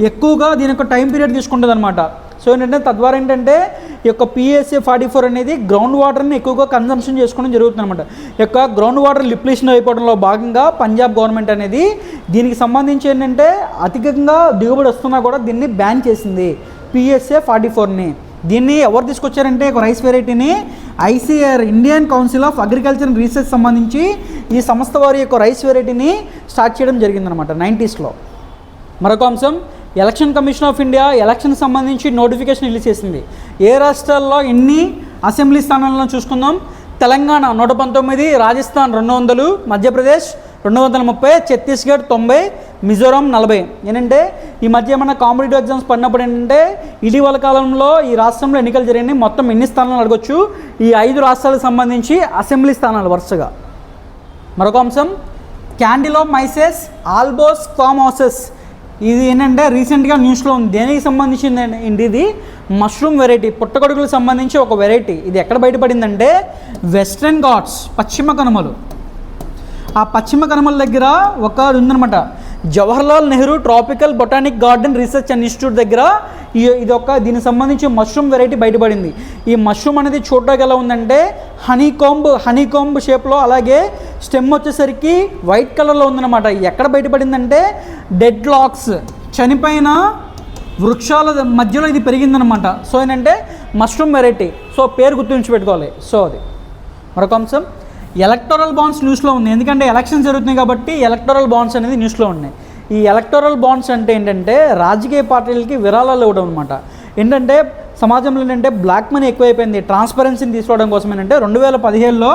ఎక్కువగా దీని యొక్క టైం పీరియడ్ తీసుకుంటుంది అనమాట. సో ఏంటంటే తద్వారా ఏంటంటే ఈ యొక్క PUSA 44 అనేది గ్రౌండ్ వాటర్ని ఎక్కువగా కన్జంప్షన్ చేసుకోవడం జరుగుతుంది అనమాట. ఈ యొక్క గ్రౌండ్ వాటర్ లిప్లేషన్ అయిపోవడంలో భాగంగా పంజాబ్ గవర్నమెంట్ అనేది దీనికి సంబంధించి ఏంటంటే అధికంగా దిగుబడి వస్తున్నా కూడా దీన్ని బ్యాన్ చేసింది, PUSA 44ని. దీన్ని ఎవరు తీసుకొచ్చారంటే ఒక రైస్ వెరైటీని ICAR Indian Council of Agriculture and Research సంబంధించి ఈ సంస్థ వారి యొక్క రైస్ వెరైటీని స్టార్ట్ చేయడం జరిగిందనమాట 90sలో. మరొక అంశం election commission of India election సంబంధించి నోటిఫికేషన్ రిలీజ్ చేసింది. ఏ రాష్ట్రాల్లో ఎన్ని అసెంబ్లీ స్థానాలను చూసుకుందాం. తెలంగాణ 119, రాజస్థాన్ 200, మధ్యప్రదేశ్ 230, ఛత్తీస్గఢ్ 90, మిజోరాం 40. ఏంటంటే ఈ మధ్య ఏమన్నా కాంపిటేటివ్ ఎగ్జామ్స్ పడినప్పుడు ఏంటంటే ఇటీవల కాలంలో ఈ రాష్ట్రంలో ఎన్నికలు జరిగినాయి. మొత్తం ఎన్ని స్థానాలు అడగొచ్చు. ఈ 5 రాష్ట్రాలకు సంబంధించి అసెంబ్లీ స్థానాలు వరుసగా. మరొక అంశం క్యాండిలోమైసెస్ ఆల్బోస్ ఫామ్ హౌసెస్. ఇది ఏంటంటే రీసెంట్గా న్యూస్లో ఉంది. దేనికి సంబంధించింది ఏంటి? ఇది మష్రూమ్ వెరైటీ, పుట్టగొడుగులకు సంబంధించి ఒక వెరైటీ. ఇది ఎక్కడ బయటపడిందంటే వెస్ట్రన్ ఘాట్స్, పశ్చిమ కనుమలు. ఆ పశ్చిమ కనుమల దగ్గర ఒక ఉందన్నమాట, Jawaharlal Nehru tropical botanic garden research institute దగ్గర దీనికి సంబంధించి మష్రూమ్ వెరైటీ బయటపడింది. ఈ మష్రూమ్ అనేది చూడడానికి ఎలా ఉందంటే హనీకోంబ్ షేప్లో, అలాగే స్టెమ్ వచ్చేసరికి వైట్ కలర్లో ఉందన్నమాట. ఎక్కడ బయటపడిందంటే డెడ్ లాక్స్, చనిపోయిన వృక్షాల మధ్యలో ఇది పెరిగిందనమాట. సో ఏంటంటే మష్రూమ్ వెరైటీ. సో పేరు గుర్తుంచిపెట్టుకోవాలి. సో అది మరొక అంశం ఎలక్టోరల్ బాండ్స్ న్యూస్లో ఉంది. ఎందుకంటే ఎలక్షన్స్ జరుగుతున్నాయి కాబట్టి ఎలక్టోరల్ బాండ్స్ అనేది న్యూస్లో ఉన్నాయి. ఈ ఎలక్టోరల్ బాండ్స్ అంటే ఏంటంటే రాజకీయ పార్టీలకి విరాళాలు ఇవ్వడం అనమాట. ఏంటంటే సమాజంలో ఏంటంటే బ్లాక్ మనీ ఎక్కువైపోయింది. ట్రాన్స్పరెన్సీని తీసుకోవడం కోసం ఏంటంటే 2017లో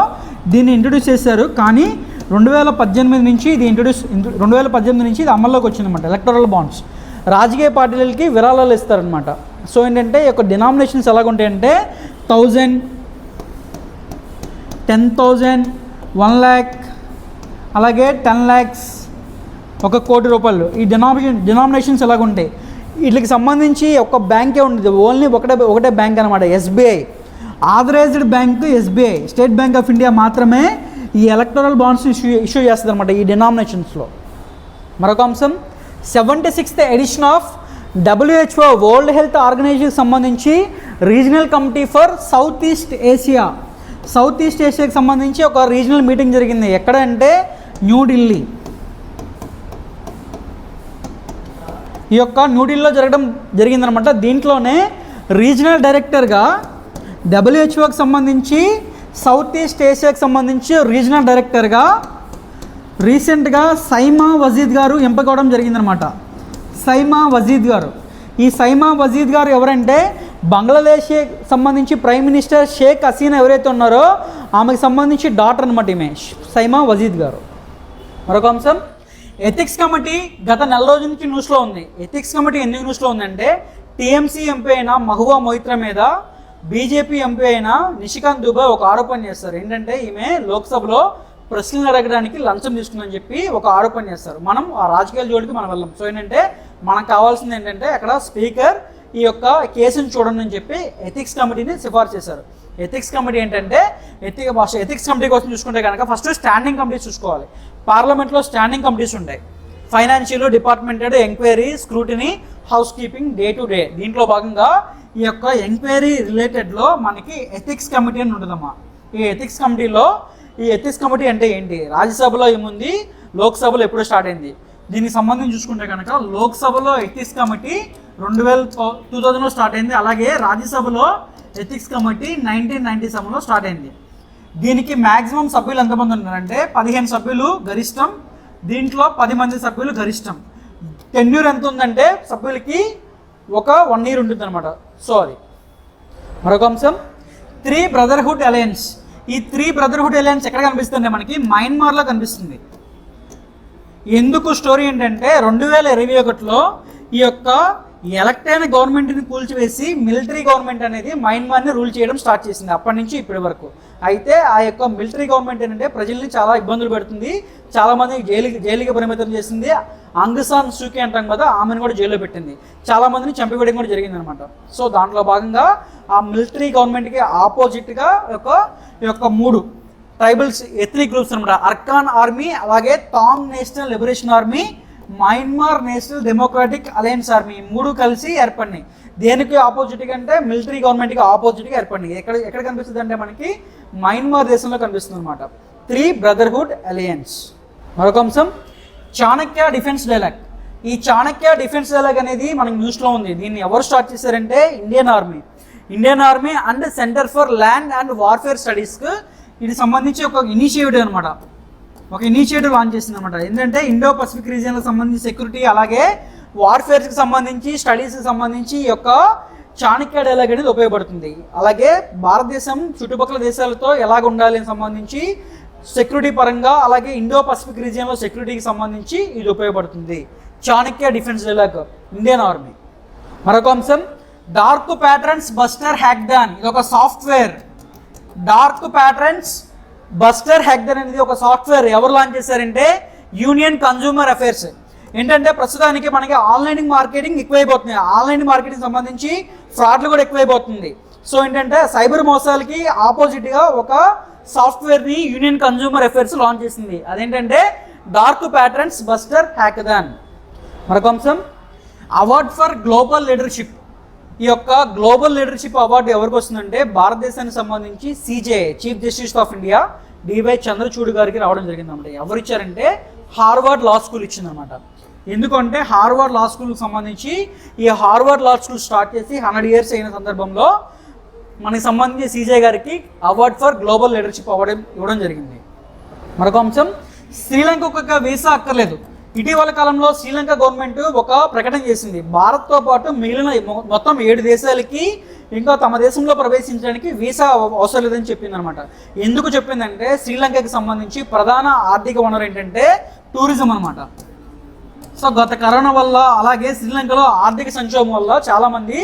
దీన్ని ఇంట్రొడ్యూస్ చేశారు. కానీ 2018 నుంచి ఇది అమల్లోకి వచ్చిందన్నమాట. ఎలక్టోరల్ బాండ్స్ రాజకీయ పార్టీలకి విరాళాలు ఇస్తారనమాట. సో ఏంటంటే ఈ యొక్క డినామినేషన్స్ ఎలాగుంటాయంటే 1000, 10,000, 1 lakh, అలాగే 10 lakhs, 1 కోటి రూపాయలు. ఈ డినామినేషన్స్ ఎలాగుంటాయి. వీటికి సంబంధించి ఒక బ్యాంకే ఉంటుంది, ఓన్లీ ఒకటే బ్యాంక్ అనమాట, SBI. Authorised bank SBI, State Bank of India మాత్రమే ఈ ఎలక్టోరల్ బాండ్స్ ఇష్యూ చేస్తుంది అనమాట ఈ డినామినేషన్స్లో. మరొక అంశం 76th edition of WHO world health ఆర్గనైజేషన్కి సంబంధించి regional committee for south east ఏషియాకి సంబంధించి ఒక రీజనల్ మీటింగ్ జరిగింది. ఎక్కడ అంటే న్యూఢిల్లీ. ఈ యొక్క న్యూఢిల్లీలో జరిగిందనమాట. దీంట్లోనే రీజనల్ డైరెక్టర్గా WHOకి సంబంధించి సౌత్ ఈస్ట్ ఏషియాకి సంబంధించి రీజనల్ డైరెక్టర్గా రీసెంట్గా సైమా వజీద్ గారు ఎంపిక అవడం జరిగిందనమాట. సైమా వజీద్ గారు. ఈ సైమా వజీద్ గారు ఎవరంటే బంగ్లాదేశ్ సంబంధించి ప్రైమ్ మినిస్టర్ షేక్ హసీనా ఎవరైతే ఉన్నారో ఆమెకు సంబంధించి డాటర్ అనమాట ఈమె సైమా వజీద్ గారు. మరొక అంశం ఎథిక్స్ కమిటీ గత నెల రోజుల నుంచి న్యూస్లో ఉంది. ఎథిక్స్ కమిటీ ఎందుకు న్యూస్లో ఉందంటే TMC ఎంపీ అయిన మహువా మొయిత్రా మీద BJP ఎంపీ అయిన నిషికాంత్ దుబే ఒక ఆరోపణ చేస్తారు. ఏంటంటే ఈమె లోక్సభలో ప్రశ్నలు అడగడానికి లంచం తీసుకుందని చెప్పి ఒక ఆరోపణ చేస్తారు. మనం ఆ రాజకీయాల జోలికి మనం వెళ్ళాం. సో ఏంటంటే మనకు కావాల్సింది ఏంటంటే అక్కడ స్పీకర్ ఈ యొక్క కేసును చూడండి అని చెప్పి ఎథిక్స్ కమిటీని సిఫార్సు చేశారు. ఎథిక్స్ కమిటీ ఏంటంటే ఎథిక్స్ కమిటీ కోసం చూసుకుంటే కనుక ఫస్ట్ స్టాండింగ్ కమిటీస్ చూసుకోవాలి. పార్లమెంట్లో స్టాండింగ్ కమిటీస్ ఉంటాయి. Financial, departmental, enquiry, scrutiny, house keeping, day to day. దీంట్లో భాగంగా ఈ యొక్క ఎంక్వైరీ రిలేటెడ్లో మనకి ఎథిక్స్ కమిటీ అని ఉంటుందమ్మా. ఈ ఎథిక్స్ కమిటీలో ఈ ఎథిక్స్ కమిటీ అంటే ఏంటి, రాజ్యసభలో ఏముంది, లోక్సభలో ఎప్పుడు స్టార్ట్ అయింది. దీనికి సంబంధించి చూసుకుంటే కనుక లోక్సభలో ఎథిక్స్ కమిటీ 2000లో స్టార్ట్ అయింది. అలాగే రాజ్యసభలో ఎథిక్స్ కమిటీ 1997లో స్టార్ట్ అయింది. దీనికి మ్యాక్సిమం సభ్యులు ఎంతమంది ఉన్నారంటే 15 సభ్యులు గరిష్టం. దీంట్లో 10 మంది సభ్యులు గరిష్టం. టెన్యూర్ ఎంత ఉందంటే సభ్యులకి ఒక 1 year ఉంటుంది అనమాట. సో అది మరొక అంశం. 3 బ్రదర్హుడ్ అలయన్స్. ఈ 3 బ్రదర్హుడ్ అలయన్స్ ఎక్కడ కనిపిస్తుంది మనకి, మయన్మార్లో కనిపిస్తుంది. ఎందుకు స్టోరీ ఏంటంటే 2021లో ఈ యొక్క ఎలక్ట్ అయిన గవర్నమెంట్ని కూల్చివేసి మిలిటరీ గవర్నమెంట్ అనేది మయన్మార్ని రూల్ చేయడం స్టార్ట్ చేసింది అప్పటి నుంచి ఇప్పటి వరకు. అయితే ఆ యొక్క మిలిటరీ గవర్నమెంట్ ఏంటంటే ప్రజల్ని చాలా ఇబ్బందులు పెడుతుంది, చాలామంది జైలుకి పరిమితం చేసింది. ఆంగ్ సాన్ సూకీ అంటాం కదా, ఆమెను కూడా జైల్లో పెట్టింది, చాలామందిని చంపివేయడం కూడా జరిగింది అనమాట. సో దాంట్లో భాగంగా ఆ మిలిటరీ గవర్నమెంట్కి ఆపోజిట్గా ఈ యొక్క 3 ట్రైబల్స్ ఎథ్నిక్ గ్రూప్స్ అనమాట, అర్కాన్ ఆర్మీ, అలాగే తాంగ్ national liberation army, Myanmar national democratic alliance army, 3 కలిసి ఏర్పడినాయి. దేనికి ఆపోజిట్గా అంటే మిలిటరీ గవర్నమెంట్కి ఆపోజిట్గా ఏర్పడినాయి. ఎక్కడ కనిపిస్తుంది అంటే మనకి మయన్మార్ దేశంలో కనిపిస్తుంది అనమాట. 3 బ్రదర్హుడ్ అలయన్స్. మరొక అంశం చాణక్య డిఫెన్స్ డైలాగ్. ఈ చాణక్య డిఫెన్స్ డైలాగ్ అనేది మనకి న్యూస్లో ఉంది. దీన్ని ఎవరు స్టార్ట్ చేశారంటే Indian Army and Centre for Land and Warfare స్టడీస్కి ఇది సంబంధించి ఒక ఇనిషియేటివ్ అనమాట, ఒక ఇనిషియేటివ్ లాంచ్ చేసింది అనమాట. ఏంటంటే ఇండో పసిఫిక్ రీజియన్కి సంబంధించి సెక్యూరిటీ అలాగే వార్ఫేర్స్కి సంబంధించి స్టడీస్కి సంబంధించి ఈ యొక్క చాణక్య డైలాగ్ అనేది ఉపయోగపడుతుంది. అలాగే భారతదేశం చుట్టుపక్కల దేశాలతో ఎలాగ ఉండాలి అని సంబంధించి సెక్యూరిటీ పరంగా, అలాగే ఇండో పసిఫిక్ రీజియన్లో సెక్యూరిటీకి సంబంధించి ఇది ఉపయోగపడుతుంది. Chanakya defence dialogue Indian army. మరొక అంశం డార్క్ ప్యాటర్న్స్ బస్టర్ హ్యాక్డాన్. ఇది ఒక సాఫ్ట్వేర్. డార్క్ ప్యాటర్న్స్ బస్టర్ హ్యాక్డాన్ అనేది ఒక సాఫ్ట్వేర్ ఎవరు లాంచ్ చేశారంటే యూనియన్ కన్జ్యూమర్ అఫైర్స్. ఏంటంటే ప్రస్తుతానికి మనకి ఆన్లైన్ మార్కెటింగ్ ఎక్కువైపోతుంది, ఆన్లైన్ మార్కెటింగ్ సంబంధించి ఫ్రాడ్లు కూడా ఎక్కువైపోతుంది. సో ఏంటంటే సైబర్ మోసాలకి ఆపోజిట్గా ఒక సాఫ్ట్వేర్ని యూనియన్ కన్జ్యూమర్ అఫైర్స్ లాంచ్ చేసింది. అదేంటంటే డార్క్ ప్యాటర్న్స్ బస్టర్ హ్యాకథాన్. మరొక అంశం అవార్డ్ ఫర్ గ్లోబల్ లీడర్షిప్. ఈ యొక్క గ్లోబల్ లీడర్షిప్ అవార్డు ఎవరికి వస్తుందంటే భారతదేశానికి సంబంధించి CJI chief justice of India DY Chandrachud గారికి రావడం జరిగిందన్నమాట. ఎవరు ఇచ్చారంటే హార్వర్డ్ లా స్కూల్ ఇచ్చిందనమాట. ఎందుకంటే హార్వర్డ్ లా స్కూల్కి సంబంధించి ఈ హార్వర్డ్ లా స్కూల్ స్టార్ట్ చేసి 100 years అయిన సందర్భంలో మనకి సంబంధించి CJI గారికి award for global leadership award ఇవ్వడం జరిగింది. మరొక అంశం శ్రీలంకకు ఒక వీసా అక్కర్లేదు. ఇటీవల కాలంలో శ్రీలంక గవర్నమెంట్ ఒక ప్రకటన చేసింది, భారత్తో పాటు మిగిలిన మొత్తం 7 దేశాలకి ఇంకా తమ దేశంలో ప్రవేశించడానికి వీసా అవసరం లేదని చెప్పింది అనమాట. ఎందుకు చెప్పిందంటే శ్రీలంకకి సంబంధించి ప్రధాన ఆర్థిక వనరు ఏంటంటే టూరిజం అనమాట. సో గత కరోనా వల్ల అలాగే శ్రీలంకలో ఆర్థిక సంక్షోభం వల్ల చాలామంది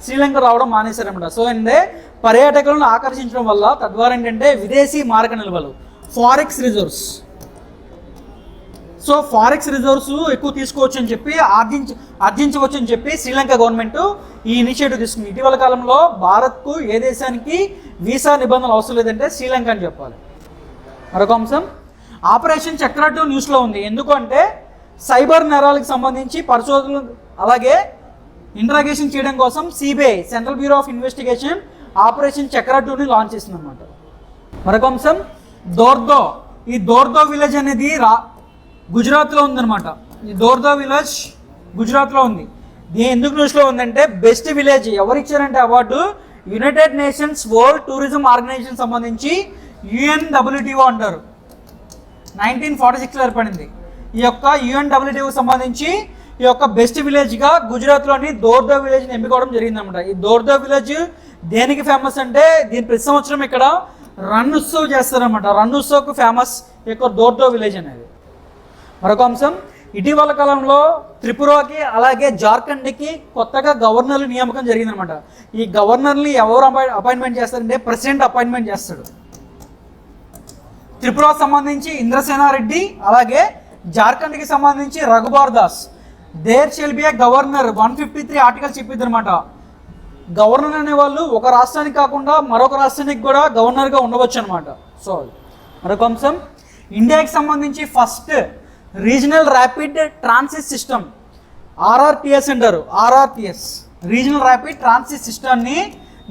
శ్రీలంక రావడం మానేశారనమాట. సో అంటే పర్యాటకులను ఆకర్షించడం వల్ల తద్వారా ఏంటంటే విదేశీ మారక నిల్వలు forex reserves, so forex reserves ఎక్కువ తీసుకోవచ్చు అని చెప్పి ఆర్జించవచ్చు అని చెప్పి శ్రీలంక గవర్నమెంట్ ఈ ఇనిషియేటివ్ తీసుకుంది. ఇటీవల కాలంలో భారత్కు ఏ దేశానికి వీసా నిబంధనలు అవసరం లేదంటే శ్రీలంక అని చెప్పాలి. మరొక అంశం ఆపరేషన్ చక్ర 2 న్యూస్లో ఉంది. ఎందుకంటే సైబర్ నేరాలకు సంబంధించి పరిశోధనలు అలాగే ఇంట్రాగేషన్ చేయడం కోసం CBI central bureau of investigation operation చక్ర 2ని లాంచ్ చేసింది అనమాట. మరొక అంశం దోర్దో. ఈ దోర్దో విలేజ్ అనేది గుజరాత్లో ఉందన్నమాట. ఈ దోర్దో విలేజ్ గుజరాత్లో ఉంది. దీని ఎందుకు న్యూస్లో ఉందంటే బెస్ట్ విలేజ్ ఎవరు ఇచ్చారంటే award United Nations World Tourism Organization సంబంధించి UNWTO అంటారు. 1946లో ఏర్పడింది. ఈ యొక్క UNWTOకి సంబంధించి ఈ యొక్క బెస్ట్ విలేజ్గా గుజరాత్లోని దోర్దో విలేజ్ని ఎంపికోవడం జరిగిందనమాట. ఈ దోర్దో విలేజ్ దేనికి ఫేమస్ అంటే దీని ప్రతి సంవత్సరం ఇక్కడ రన్ ఉత్సవ్ చేస్తారనమాట. రన్ ఉత్సవ్కు ఫేమస్ ఈ యొక్క దోర్దో విలేజ్ అనేది. మరొక అంశం ఇటీవల కాలంలో త్రిపురకి అలాగే జార్ఖండ్కి కొత్తగా గవర్నర్లు నియామకం జరిగిందనమాట. ఈ గవర్నర్ని ఎవరు అపాయింట్మెంట్ చేస్తారంటే ప్రెసిడెంట్ అపాయింట్మెంట్ చేస్తాడు. త్రిపురకు సంబంధించి ఇంద్రసేనారెడ్డి అలాగే జార్ఖండ్కి సంబంధించి Raghubar Das. There shall be a governor 153 article చెప్పింది అనమాట. గవర్నర్ అనేవాళ్ళు ఒక రాష్ట్రానికి కాకుండా మరొక రాష్ట్రానికి కూడా గవర్నర్గా ఉండవచ్చు అనమాట. సో మరొక అంశం ఇండియాకి సంబంధించి first regional rapid transit system RRTS అంటారు. RRTS రీజనల్ ర్యాపిడ్ ట్రాన్సిట్ సిస్టమ్ని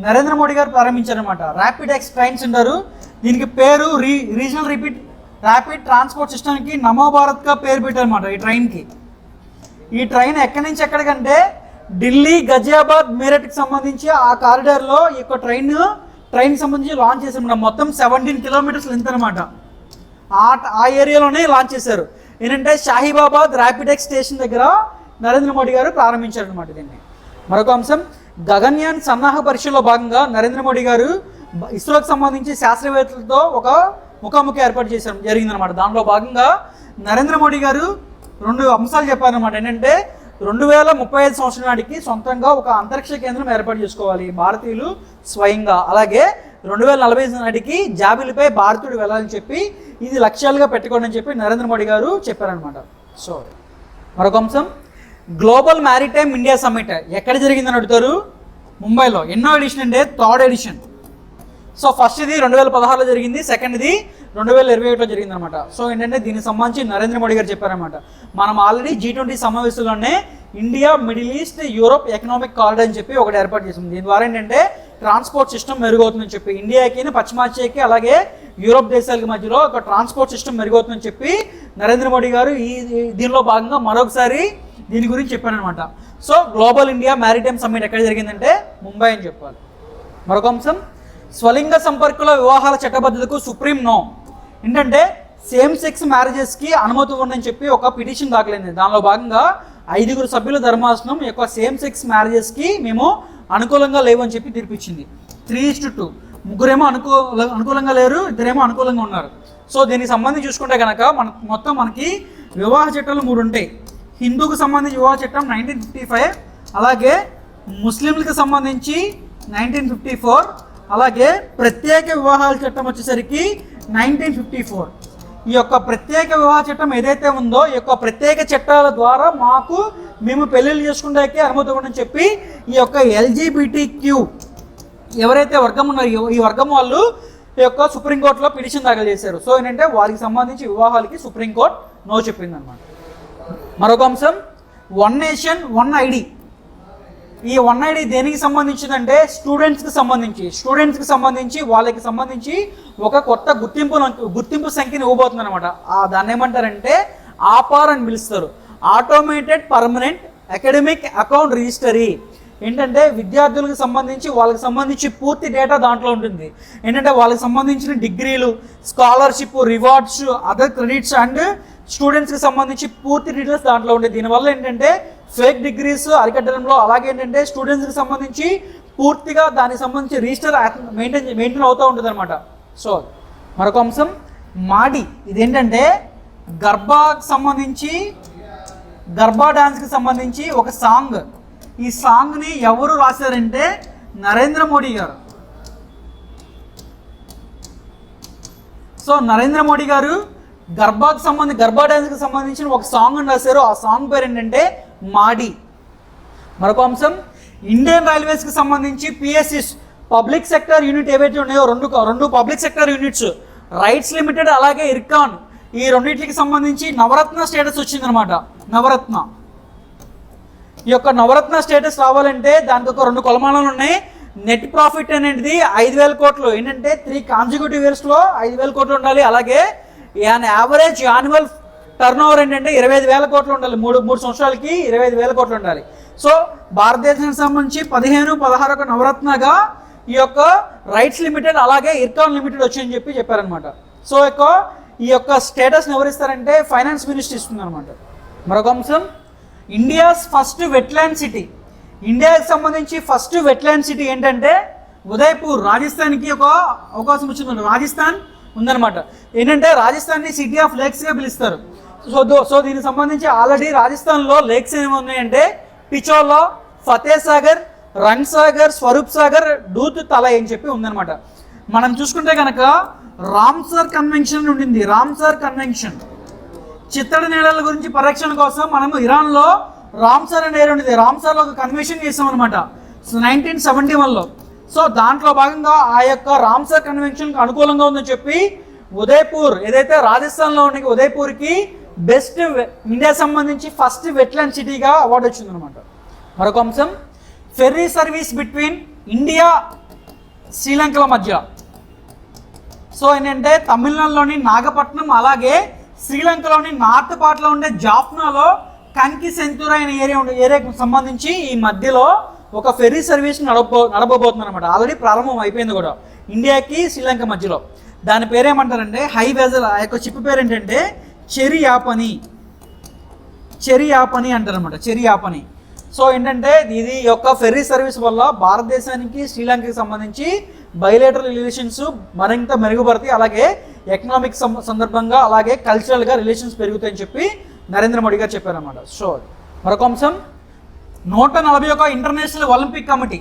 నరేంద్ర మోడీ గారు ప్రారంభించారనమాట. ర్యాపిడ్ ఎక్స్ ట్రైన్స్ అంటారు దీనికి. పేరు రీజనల్ ర్యాపిడ్ ట్రాన్స్పోర్ట్ సిస్టమ్కి నమో భారత్గా పేరు పెట్టారనమాట ఈ ట్రైన్కి. ఈ ట్రైన్ ఎక్కడి నుంచి ఎక్కడికంటే ఢిల్లీ, గజియాబాద్, మీరట్కి సంబంధించి ఆ కారిడార్లో ఈ యొక్క ట్రైన్కి సంబంధించి లాంచ్ చేశారు. మొత్తం 17 కిలోమీటర్స్ లెంత్ అనమాట. ఆ ఏరియాలోనే లాంచ్ చేశారు. ఏంటంటే షాహీబాబాద్ ర్యాపిడ్ ఎక్స్ స్టేషన్ దగ్గర నరేంద్ర మోడీ గారు ప్రారంభించారు అనమాట దీన్ని. మరొక అంశం, గగన్యాన్ సన్నాహ పరీక్షలో భాగంగా నరేంద్ర మోడీ గారు ఇస్రోకి సంబంధించి శాస్త్రవేత్తలతో ఒక ముఖాముఖి ఏర్పాటు చేశారు జరిగిందనమాట. దానిలో భాగంగా నరేంద్ర మోడీ గారు 2 అంశాలు చెప్పారనమాట. ఏంటంటే 2035 సంవత్సరం నాటికి సొంతంగా ఒక అంతరిక్ష కేంద్రం ఏర్పాటు చేసుకోవాలి భారతీయులు స్వయంగా. అలాగే 2045 నాటికి జాబిలిపై భారతీయుడు వెళ్ళాలని చెప్పి ఇది లక్ష్యాలుగా పెట్టుకోండి అని చెప్పి నరేంద్ర మోడీ గారు చెప్పారనమాట. సో మరొక అంశం, గ్లోబల్ మ్యారిటైమ్ ఇండియా సమ్మిట్ ఎక్కడ జరిగిందని అడుగుతారు? ముంబైలో. ఎన్నో ఎడిషన్ అంటే 3rd ఎడిషన్. సో ఫస్ట్ ఇది 2016లో జరిగింది, సెకండ్ ఇది 2021లో జరిగింది అనమాట. సో ఏంటంటే దీనికి సంబంధించి నరేంద్ర మోడీ గారు చెప్పారనమాట, మనం ఆల్రెడీ G20 సమావేశంలోనే India, Middle East, Europe economic corridor అని చెప్పి ఒకటి ఏర్పాటు చేసింది. దీని ద్వారా ఏంటంటే ట్రాన్స్పోర్ట్ సిస్టమ్ మెరుగవుతుందని చెప్పి ఇండియాకి, పశ్చిమాసియాకి, అలాగే యూరోప్ దేశాలకి మధ్యలో ఒక ట్రాన్స్పోర్ట్ సిస్టమ్ మెరుగవుతుందని చెప్పి నరేంద్ర మోడీ గారు దీనిలో భాగంగా మరొకసారి దీని గురించి చెప్పారనమాట. So global India maritime summit ఎక్కడ జరిగిందంటే ముంబై అని చెప్పాలి. మరొక అంశం, స్వలింగ సంపర్కుల వివాహాల చట్టబద్ధతకు సుప్రీం నో. ఏంటంటే సేమ్ సెక్స్ మ్యారేజెస్కి అనుమతి ఉందని చెప్పి ఒక పిటిషన్ దాఖలైంది. దానిలో భాగంగా 5 సభ్యుల ధర్మాసనం యొక్క సేమ్ సెక్స్ మ్యారేజెస్కి మేము అనుకూలంగా లేవని చెప్పి తీర్పిచ్చింది. 3:2, ముగ్గురేమో అనుకూలంగా లేరు, 2 అనుకూలంగా ఉన్నారు. సో దీనికి సంబంధించి చూసుకుంటే కనుక మనకి వివాహ చట్టాలు 3 ఉంటాయి. హిందూకు సంబంధించి వివాహ చట్టం 1955, అలాగే ముస్లింలకు సంబంధించి 1954, అలాగే ప్రత్యేక వివాహాల చట్టం వచ్చేసరికి 1954. ఈ యొక్క ప్రత్యేక వివాహ చట్టం ఏదైతే ఉందో ఈ యొక్క ప్రత్యేక చట్టాల ద్వారా మేము పెళ్ళిళ్ళు చేసుకుంటాకే అనుమతి ఉందని చెప్పి ఈ యొక్క LGBTQ ఎవరైతే వర్గం ఉన్నారో ఈ వర్గం వాళ్ళు ఈ యొక్క సుప్రీంకోర్టులో పిటిషన్ దాఖలు చేశారు. సో ఏంటంటే వారికి సంబంధించి వివాహాలకి సుప్రీంకోర్టు నో చెప్పింది అనమాట. మరొక అంశం, 1 నేషన్ 1 ID. ఈ 1 ID దేనికి సంబంధించిందంటే స్టూడెంట్స్కి సంబంధించి వాళ్ళకి సంబంధించి ఒక కొత్త గుర్తింపు సంఖ్యని ఇవ్వబోతుంది అనమాట. దాన్ని ఏమంటారంటే ఆపార్ అని పిలుస్తారు, automated permanent academic account registry. ఏంటంటే విద్యార్థులకు సంబంధించి వాళ్ళకి సంబంధించి పూర్తి డేటా దాంట్లో ఉంటుంది. ఏంటంటే వాళ్ళకి సంబంధించిన డిగ్రీలు, scholarship, rewards, other credits and స్టూడెంట్స్కి సంబంధించి పూర్తి డీటెయిల్స్ దాంట్లో ఉంటాయి. దీనివల్ల ఏంటంటే ఫేక్ డిగ్రీస్ అరికట్టడంలో, అలాగే ఏంటంటే స్టూడెంట్స్కి సంబంధించి పూర్తిగా దానికి సంబంధించి రిజిస్టర్ మెయింటైన్ అవుతూ ఉంటుంది అనమాట. సో మరొక అంశం, మాడి. ఇదేంటంటే గర్భా డాన్స్కి సంబంధించి ఒక సాంగ్. ఈ సాంగ్ని ఎవరు రాశారంటే నరేంద్ర మోడీ గారు. సో నరేంద్ర మోడీ గారు గర్భా డాన్స్కి సంబంధించిన ఒక సాంగ్ రాశారు. ఆ సాంగ్ పేరు ఏంటంటే మాడి. మరొక అంశం, ఇండియన్ రైల్వేస్కి సంబంధించి PSUs పబ్లిక్ సెక్టర్ యూనిట్ ఏవైతే ఉన్నాయో రెండు public sector units, rights limited అలాగే ఇర్కాన్, ఈ రెండింటికి సంబంధించి నవరత్న స్టేటస్ వచ్చిందనమాట. ఈ యొక్క నవరత్న స్టేటస్ రావాలంటే దానికి ఒక 2 కొలమానాలు ఉన్నాయి. నెట్ ప్రాఫిట్ అనేది 5,000 కోట్లు, ఏంటంటే 3 కాన్సిక్యూటివ్ ఇయర్స్లో 5,000 కోట్లు ఉండాలి. అలాగే యావరేజ్ యాన్యువల్ టర్న్ ఓవర్ ఏంటంటే 25,000 కోట్లు ఉండాలి. 3 సంవత్సరాలకి 25,000 కోట్లు ఉండాలి. సో భారతదేశానికి సంబంధించి 15-16 నవరత్నగా ఈ యొక్క రైట్స్ లిమిటెడ్ అలాగే ఇర్కాన్ లిమిటెడ్ వచ్చాయని చెప్పారనమాట. సో ఈ యొక్క స్టేటస్ని ఎవరిస్తారంటే ఫైనాన్స్ మినిస్ట్రీ ఇస్తుంది అనమాట. మరొక అంశం, ఇండియాస్ ఫస్ట్ వెట్లాండ్ సిటీ. ఇండియాకి సంబంధించి ఫస్ట్ వెట్లాండ్ సిటీ ఏంటంటే ఉదయపూర్, రాజస్థాన్కి ఒక అవకాశం వచ్చింది. రాజస్థాన్ ఉందన్నమాట. ఏంటంటే రాజస్థాన్ని సిటీ ఆఫ్ లేక్స్గా పిలుస్తారు. సో దీనికి సంబంధించి ఆల్రెడీ రాజస్థాన్లో లేక్స్ ఏమి ఉన్నాయంటే పిచోలా, ఫతే సాగర్, రంగ్ సాగర్, స్వరూప్ సాగర్, డూత్ తలై అని చెప్పి ఉందన్నమాట. మనం చూసుకుంటే కనుక రామ్సర్ కన్వెన్షన్ ఉండింది. రామ్సర్ కన్వెన్షన్ చిత్తడి నేలల గురించి పరిరక్షణ కోసం మనము ఇరాన్లో రామ్సర్ అనే ఏరియా ఉండేది. రామ్సర్లో ఒక కన్వెన్షన్ చేసాం అనమాట 1971లో. సో దాంట్లో భాగంగా ఆ యొక్క రామ్సర్ కన్వెన్షన్కి అనుకూలంగా ఉందని చెప్పి ఉదయపూర్ ఏదైతే రాజస్థాన్లో ఉన్న ఉదయపూర్కి బెస్ట్ ఇండియా సంబంధించి ఫస్ట్ వెట్లాండ్ సిటీగా అవార్డు వచ్చిందనమాట. మరొక అంశం, ఫెర్రీ సర్వీస్ బిట్వీన్ ఇండియా శ్రీలంకల మధ్య. సో ఏంటంటే తమిళనాడులోని నాగపట్నం అలాగే శ్రీలంకలోని నార్త్ పార్ట్లో ఉండే జాఫ్నాలో కంకి సెంతుర అనే ఏరియాకు సంబంధించి ఈ మధ్యలో ఒక ఫెర్రీ సర్వీస్ నడపబోతుంది అనమాట. ఆల్రెడీ ప్రారంభం అయిపోయింది కూడా ఇండియాకి శ్రీలంక మధ్యలో. దాని పేరేమంటారంటే హై వెజల్. ఆ యొక్క షిప్ పేరు ఏంటంటే చెరి యాపని అంటారనమాట, చెరి యాపని. సో ఏంటంటే ఇది యొక్క ఫెర్రీ సర్వీస్ వల్ల భారతదేశానికి శ్రీలంకకి సంబంధించి బైలేటరల్ రిలేషన్స్ మరింత మెరుగుపడతాయి, అలాగే ఎకనామిక్ సందర్భంగా అలాగే కల్చరల్గా రిలేషన్స్ పెరుగుతాయని చెప్పి నరేంద్ర మోడీ గారు చెప్పారన్నమాట. సో మరొక అంశం 141 ఇంటర్నేషనల్ ఒలింపిక్ కమిటీ.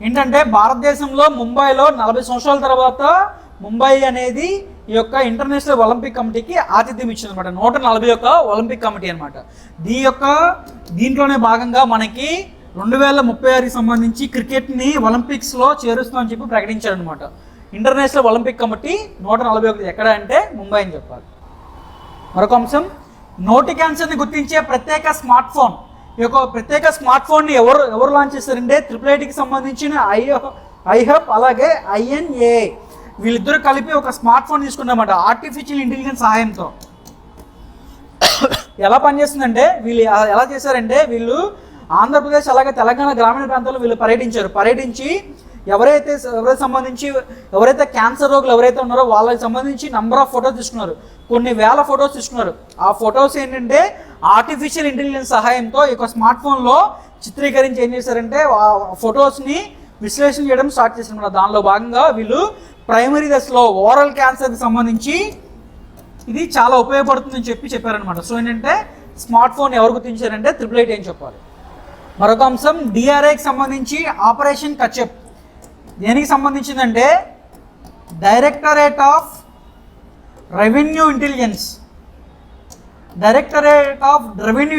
ఏంటంటే భారతదేశంలో ముంబైలో 40 సంవత్సరాల తర్వాత ముంబై అనేది ఈ యొక్క ఇంటర్నేషనల్ ఒలింపిక్ కమిటీకి ఆతిథ్యం ఇచ్చింది అనమాట. 141 ఒలింపిక్ కమిటీ అనమాట. దీంట్లోనే భాగంగా మనకి 2036కి సంబంధించి క్రికెట్ని ఒలింపిక్స్లో చేరుస్తామని చెప్పి ప్రకటించారనమాట. ఇంటర్నేషనల్ ఒలింపిక్ కమిటీ 141 ఎక్కడ అంటే ముంబై అని చెప్పాలి. మరొక అంశం నోటి క్యాన్సర్ని గుర్తించే ప్రత్యేక స్మార్ట్ ఫోన్. ఈ యొక్క ప్రత్యేక స్మార్ట్ ఫోన్ని ఎవరు లాంచ్ చేస్తారంటే IIITకి సంబంధించిన ఐహబ్ అలాగే INA వీళ్ళిద్దరూ కలిపి ఒక స్మార్ట్ ఫోన్ తీసుకున్నారన్నమాట ఆర్టిఫిషియల్ ఇంటెలిజెన్స్ సహాయంతో. ఎలా పనిచేస్తుందంటే వీళ్ళు ఎలా చేశారంటే వీళ్ళు ఆంధ్రప్రదేశ్ అలాగే తెలంగాణ గ్రామీణ ప్రాంతాల్లో వీళ్ళు పర్యటించి ఎవరైతే క్యాన్సర్ రోగులు ఎవరైతే ఉన్నారో వాళ్ళకి సంబంధించి నంబర్ ఆఫ్ ఫొటోస్ తీసుకున్నారు, కొన్ని వేల ఫొటోస్ తీసుకున్నారు. ఆ ఫొటోస్ ఏంటంటే ఆర్టిఫిషియల్ ఇంటెలిజెన్స్ సహాయంతో ఈ యొక్క స్మార్ట్ ఫోన్లో చిత్రీకరించి ఏం చేశారంటే ఆ ఫొటోస్ని విశ్లేషణ చేయడం స్టార్ట్ చేశారు. దానిలో భాగంగా వీళ్ళు ప్రైమరీ దశలో ఓరల్ క్యాన్సర్కి సంబంధించి ఇది చాలా ఉపయోగపడుతుందని చెప్పారనమాట. సో ఏంటంటే స్మార్ట్ ఫోన్ ఎవరు గుర్తించారంటే IIIT అని చెప్పాలి. మరొక అంశం DRAకి సంబంధించి ఆపరేషన్ కచప్. దేనికి సంబంధించిందంటే డైరెక్టరేట్ ఆఫ్ రెవెన్యూ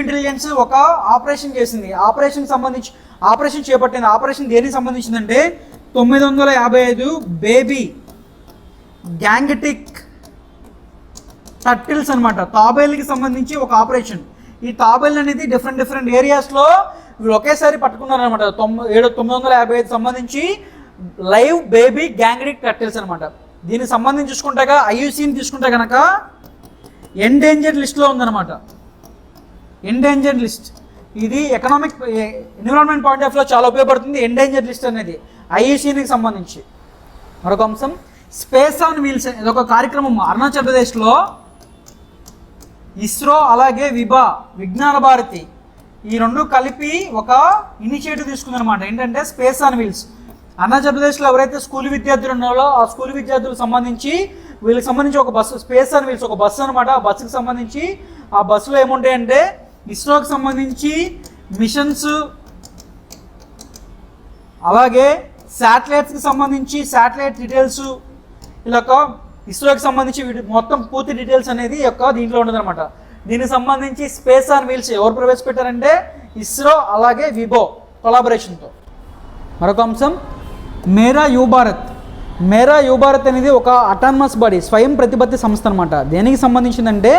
ఇంటెలిజెన్స్ ఒక ఆపరేషన్ చేసింది. ఆపరేషన్ చేపట్టింది. ఆపరేషన్ దేనికి సంబంధించిందంటే 955 బేబీ గ్యాంగటిక్ టర్టిల్స్ అనమాట. తాబేళ్ళకి సంబంధించి ఒక ఆపరేషన్. ఈ తాబేళ్ళు అనేది డిఫరెంట్ ఏరియాస్లో వీళ్ళు ఒకేసారి పట్టుకున్నారనమాట. 955 సంబంధించి లైవ్ బేబీ గ్యాంగటిక్ టర్టిల్స్ అనమాట. దీనికి సంబంధించి చూసుకుంటాక IUCN తీసుకుంటే కనుక ఎండేంజర్డ్ లిస్ట్లో ఉందన్నమాట. ఎండేంజర్డ్ లిస్ట్ ఇది ఎన్విరాన్మెంట్ పాయింట్ ఆఫ్ లో చాలా ఉపయోగపడుతుంది ఎండేంజర్డ్ లిస్ట్ అనేది IUCNకి సంబంధించి. మరొక అంశం స్పేస్ ఆన్ వీల్స్. ఇదొక కార్యక్రమం అరుణాచల్ ప్రదేశ్లో ఇస్రో అలాగే విజ్ఞాన భారతి ఈ రెండు కలిపి ఒక ఇనిషియేటివ్ తీసుకుందనమాట. ఏంటంటే స్పేస్ ఆన్ వీల్స్. అరుణాచల్ ప్రదేశ్లో ఎవరైతే స్కూల్ విద్యార్థులు ఉన్నారో ఆ స్కూల్ విద్యార్థులకు సంబంధించి వీళ్ళకి సంబంధించి ఒక బస్సు స్పేస్ ఆన్ వీల్స్ ఒక బస్సు అనమాట. ఆ బస్సుకి సంబంధించి ఆ బస్సులో ఏముంటాయంటే ఇస్రోకి సంబంధించి మిషన్స్ అలాగే శాటిలైట్స్కి సంబంధించి శాటిలైట్ డీటెయిల్స్ ఇలా ఇస్రోకి సంబంధించి మొత్తం పూర్తి డీటెయిల్స్ అనేది దీంట్లో ఉండదన్నమాట. దీనికి సంబంధించి స్పేస్ ఆన్ వీల్స్ ఎవరు ప్రవేశపెట్టారంటే ఇస్రో అలాగే విబో కొలాబరేషన్తో. మరొక అంశం మేరా యు భారత్ అనేది ఒక అటానమస్ బాడీ స్వయం ప్రతిపత్తి సంస్థ అనమాట. దేనికి సంబంధించిందంటే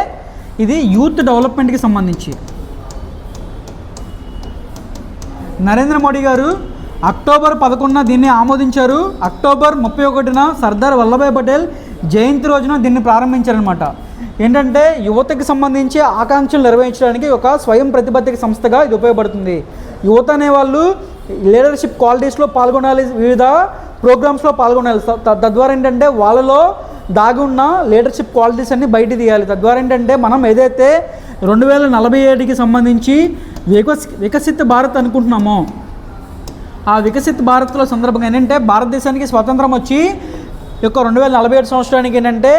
ఇది యూత్ డెవలప్మెంట్కి సంబంధించి. నరేంద్ర మోడీ గారు అక్టోబర్ 11న దీన్ని ఆమోదించారు. అక్టోబర్ 31న సర్దార్ వల్లభాయ్ పటేల్ జయంతి రోజున దీన్ని ప్రారంభించారనమాట. ఏంటంటే యువతకి సంబంధించి ఆకాంక్షలు నెరవేర్చడానికి ఒక స్వయం ప్రతిపత్తిక సంస్థగా ఇది ఉపయోగపడుతుంది. యువత అనేవాళ్ళు లీడర్షిప్ క్వాలిటీస్లో పాల్గొనాలి, వివిధ ప్రోగ్రామ్స్లో పాల్గొనాలి. తద్వారా ఏంటంటే వాళ్ళలో దాగి ఉన్న లీడర్షిప్ క్వాలిటీస్ అన్ని బయట తీయాలి. తద్వారా ఏంటంటే మనం ఏదైతే 2047కి సంబంధించి వికసిత భారత్ అనుకుంటున్నామో ఆ వికసిత భారత్లో సందర్భంగా ఏంటంటే భారతదేశానికి స్వతంత్రం వచ్చి ఈ యొక్క 2047 సంవత్సరానికి ఏంటంటే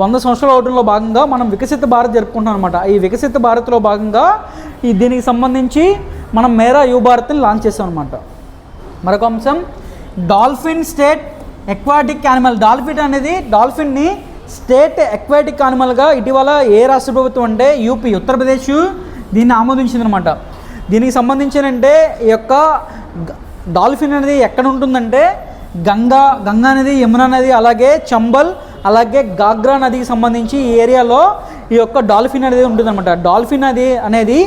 100 సంవత్సరాల అవడంలో భాగంగా మనం వికసిత భారత్ జరుపుకుంటున్నాం అనమాట. ఈ వికసిత భారత్లో భాగంగా దీనికి సంబంధించి మనం మేరా యు భారత్ని లాంచ్ చేస్తాం అనమాట. మరొక అంశం డాల్ఫిన్ స్టేట్ ఎక్వాటిక్ యానిమల్. డాల్ఫిన్ని స్టేట్ ఎక్వాటిక్ యానిమల్గా ఇటీవల ఏ రాష్ట్ర ప్రభుత్వం అంటే యూపీ ఉత్తరప్రదేశ్ దీన్ని ఆమోదించిందనమాట. దీనికి సంబంధించినంటే ఈ యొక్క డాల్ఫిన్ అనేది ఎక్కడ ఉంటుందంటే గంగా నది, యమునా నది, అలాగే చంబల్, అలాగే గాగ్రా నదికి సంబంధించి ఈ ఏరియాలో ఈ యొక్క డాల్ఫిన్ అనేది ఉంటుందన్నమాట. డాల్ఫిన్ అనేది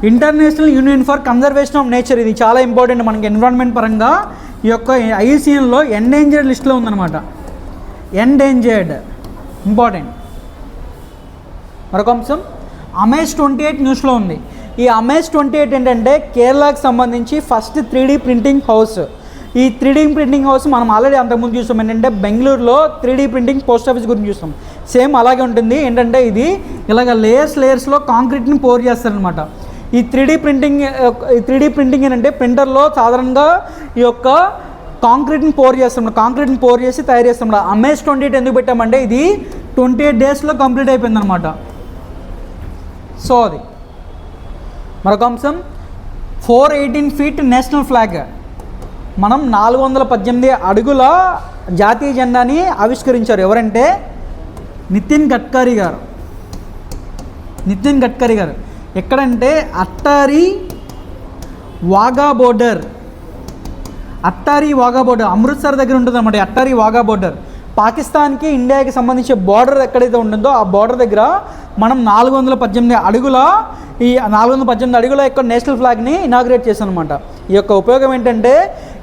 international union for conservation of nature, ఇది చాలా ఇంపార్టెంట్ మనకి ఎన్విరాన్మెంట్ పరంగా. ఈ యొక్క IUCNలో ఎండేంజర్డ్ లిస్ట్లో ఉందన్నమాట. Endangered important. మరొక అంశం అమేజ్ 28 న్యూస్లో ఉంది. ఈ అమేజ్ 28 ఏంటంటే కేరళకు సంబంధించి ఫస్ట్ 3D ప్రింటింగ్ హౌస్. ఈ 3D ప్రింటింగ్ హౌస్ మనం ఆల్రెడీ అంతకుముందు చూసాం. ఏంటంటే బెంగళూరులో 3D ప్రింటింగ్ పోస్ట్ ఆఫీస్ గురించి చూస్తాం. సేమ్ అలాగే ఉంటుంది. ఏంటంటే ఇది ఇలాగ లేయర్స్లో కాంక్రీట్ని పోర్ చేస్తారనమాట. ఈ 3D ప్రింటింగ్ ఏంటంటే ప్రింటర్లో సాధారణంగా ఈ యొక్క కాంక్రీట్ని పోర్ చేస్తాం. కాంక్రీట్ని పోర్ చేసి తయారు చేస్తాం. అమేజ్ 28 ఎందుకు పెట్టామంటే ఇది 28 డేస్లో కంప్లీట్ అయిపోయింది అనమాట. సో అది మరొక అంశం 418 ఫీట్ నేషనల్ ఫ్లాగ్. మనం 418 అడుగుల జాతీయ జెండాని ఆవిష్కరించారు. ఎవరంటే నితిన్ గడ్కరీ గారు. ఎక్కడంటే అట్టారీ వాఘా బోర్డర్ అమృత్సర్ దగ్గర ఉంటుంది అన్నమాట. అట్టారీ వాఘా బోర్డర్ పాకిస్తాన్కి ఇండియాకి సంబంధించే బార్డర్ ఎక్కడైతే ఉంటుందో ఆ బార్డర్ దగ్గర మనం 418 అడుగుల యొక్క నేషనల్ ఫ్లాగ్ని ఇనాగ్రేట్ చేశాం అనమాట. ఈ యొక్క ఉపయోగం ఏంటంటే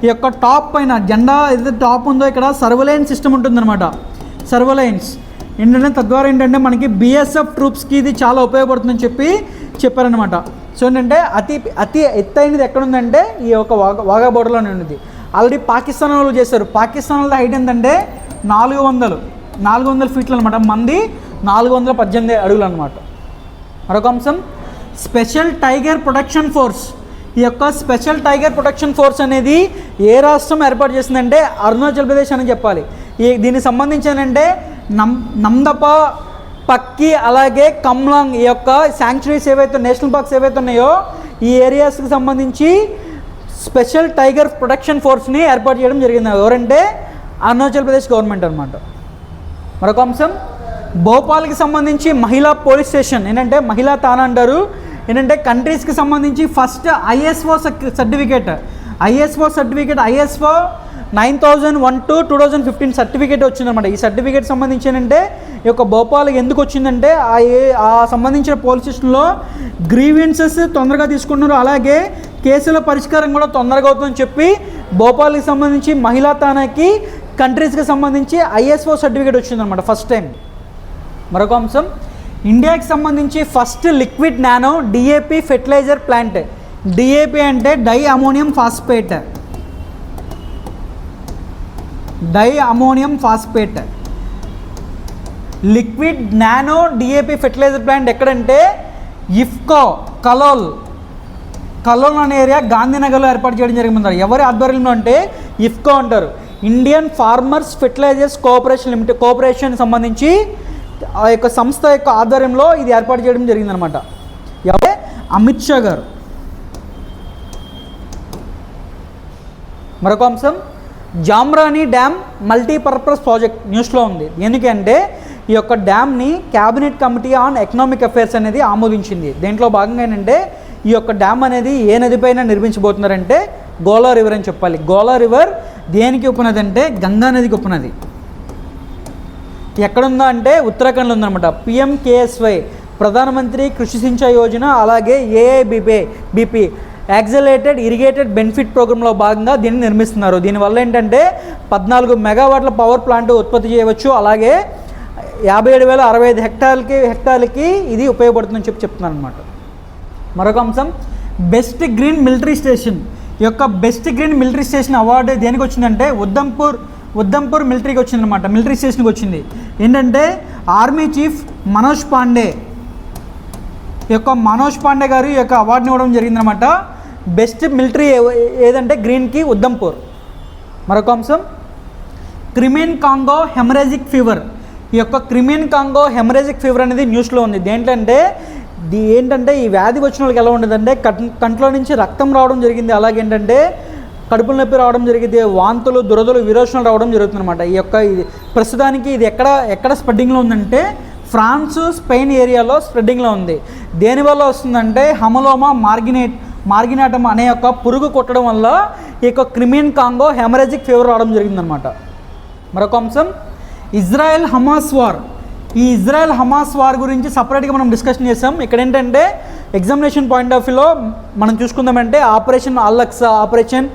ఈ యొక్క టాప్ పైన జెండా ఏదైతే టాప్ ఉందో ఇక్కడ సర్వలైన్స్ సిస్టమ్ ఉంటుందన్నమాట. సర్వలైన్స్ ఏంటంటే తద్వారా ఏంటంటే మనకి BSF ట్రూప్స్కి ఇది చాలా ఉపయోగపడుతుందని చెప్పారనమాట. సో ఏంటంటే అతి ఎత్తైనది ఎక్కడుందంటే ఈ యొక్క వాఘా బోర్డర్లోనే ఉన్నది. ఆల్రెడీ పాకిస్తాన్ వాళ్ళు చేశారు. పాకిస్తాన్ వాళ్ళ హైట్ ఏంటంటే 400 ఫీట్లు అనమాట. మంది 418 అడుగులు అనమాట. మరొక అంశం స్పెషల్ టైగర్ ప్రొటెక్షన్ ఫోర్స్. ఈ యొక్క స్పెషల్ టైగర్ ప్రొటెక్షన్ ఫోర్స్ అనేది ఏ రాష్ట్రం ఏర్పాటు చేసిందంటే అరుణాచల్ ప్రదేశ్ అని చెప్పాలి. దీనికి సంబంధించి ఏంటంటే నమ్దపా, పక్కి, అలాగే కమ్లాంగ్ ఈ యొక్క శాంక్చురీస్ ఏవైతే నేషనల్ పార్క్స్ ఏవైతే ఉన్నాయో ఈ ఏరియాస్కి సంబంధించి స్పెషల్ టైగర్ ప్రొటెక్షన్ ఫోర్స్ని ఏర్పాటు చేయడం జరిగింది. ఎవరంటే అరుణాచల్ ప్రదేశ్ గవర్నమెంట్ అనమాట. మరొక అంశం భోపాల్కి సంబంధించి మహిళా పోలీస్ స్టేషన్. ఏంటంటే మహిళా తానా అంటారు. ఏంటంటే కంట్రీస్కి సంబంధించి first ISO certificate ISO 9001/2015 certificate వచ్చిందనమాట. ఈ సర్టిఫికేట్ సంబంధించి ఏంటంటే ఈ యొక్క భోపాల్కి ఎందుకు వచ్చిందంటే ఆ సంబంధించిన పోలీస్ స్టేషన్లో గ్రీవెన్సెస్ తొందరగా తీసుకుంటున్నారు, అలాగే కేసుల పరిష్కారం కూడా తొందరగా అవుతుందని చెప్పి భోపాల్కి సంబంధించి మహిళా తానాకి కంట్రీస్కి సంబంధించి ISO సర్టిఫికేట్ వచ్చిందనమాట ఫస్ట్ టైం. మరొక అంశం ఇండియాకి సంబంధించి first liquid nano DAP fertiliser plant. DAP అంటే di ammonium phosphate. Liquid nano DAP fertiliser plant ఎక్కడంటే ఇఫ్కో కలోల్ అనే ఏరియా గాంధీనగర్లో ఏర్పాటు చేయడం జరిగింది. ఎవరి ఆధ్వర్యంలో అంటే ఇఫ్కో అంటారు. ఇండియన్ ఫార్మర్స్ ఫెర్టిలైజర్స్ కోఆపరేషన్ సంబంధించి ఆ యొక్క సంస్థ యొక్క ఆధ్వర్యంలో ఇది ఏర్పాటు చేయడం జరిగిందనమాట. ఎవరే అమిత్ షా గారు. మరొక అంశం జామ్రానీ డ్యామ్ మల్టీపర్పస్ ప్రాజెక్ట్ న్యూస్లో ఉంది. ఎందుకంటే ఈ యొక్క డ్యామ్ని cabinet committee on economic affairs అనేది ఆమోదించింది. దీంట్లో భాగంగా ఏంటంటే ఈ యొక్క డ్యామ్ అనేది ఏ నదిపైన నిర్మించబోతున్నారంటే గోలా రివర్ అని చెప్పాలి. గోలా రివర్ దేనికి ఉపనది అంటే గంగా నదికి ఉపనది. ఎక్కడుందా అంటే ఉత్తరాఖండ్లో ఉందన్నమాట. PMKSY ప్రధానమంత్రి కృషి సించాయ్ యోజన, అలాగే AIBP యాక్సిలరేటెడ్ ఇరిగేటెడ్ బెనిఫిట్ ప్రోగ్రాంలో భాగంగా దీన్ని నిర్మిస్తున్నారు. దీనివల్ల ఏంటంటే 14 మెగావాట్ల పవర్ ప్లాంట్ ఉత్పత్తి చేయవచ్చు, అలాగే 57,065 హెక్టార్లకి ఇది ఉపయోగపడుతుందని చెప్తున్నాను అనమాట. మరొక అంశం బెస్ట్ గ్రీన్ మిలిటరీ స్టేషన్. ఈ యొక్క best green military station award దేనికి వచ్చిందంటే ఉద్ధంపూర్ మిలిటరీకి వచ్చిందనమాట. మిలిటరీ స్టేషన్కి వచ్చింది. ఏంటంటే ఆర్మీ చీఫ్ మనోజ్ పాండే గారు ఈ యొక్క అవార్డుని ఇవ్వడం జరిగిందనమాట. బెస్ట్ మిలిటరీ ఏదంటే గ్రీన్కి ఉద్ధంపూర్. మరొక అంశం క్రిమియన్ కాంగో హెమరేజిక్ ఫీవర్. ఈ యొక్క క్రిమియన్ కాంగో హెమరేజిక్ ఫీవర్ అనేది న్యూస్లో ఉంది. ఏంటంటే ఈ వ్యాధి వచ్చిన వాళ్ళకి ఎలా ఉండదంటే కంట్లో నుంచి రక్తం రావడం జరిగింది, అలాగే ఏంటంటే కడుపుల నొప్పి రావడం జరిగింది, వాంతులు, దురదలు, విరోచనలు రావడం జరుగుతుందన్నమాట. ఈ యొక్క ప్రస్తుతానికి ఇది ఎక్కడ స్ప్రెడ్డింగ్లో ఉందంటే ఫ్రాన్స్, స్పెయిన్ ఏరియాలో స్ప్రెడ్డింగ్లో ఉంది. దేనివల్ల వస్తుందంటే హమలోమా మార్గినేటమ్ అనే యొక్క పురుగు కొట్టడం వల్ల ఈ యొక్క క్రిమియన్ కాంగో హెమరేజిక్ ఫీవర్ రావడం జరిగిందనమాట. మరొక అంశం ఇజ్రాయెల్ హమాస్ వార్. ఈ ఇజ్రాయెల్ హమాస్ వార్ గురించి సపరేట్గా మనం డిస్కషన్ చేసాం. ఇక్కడ ఏంటంటే ఎగ్జామినేషన్ పాయింట్ ఆఫ్ వ్యూలో మనం చూసుకుందామంటే operation Al-Aqsa, operation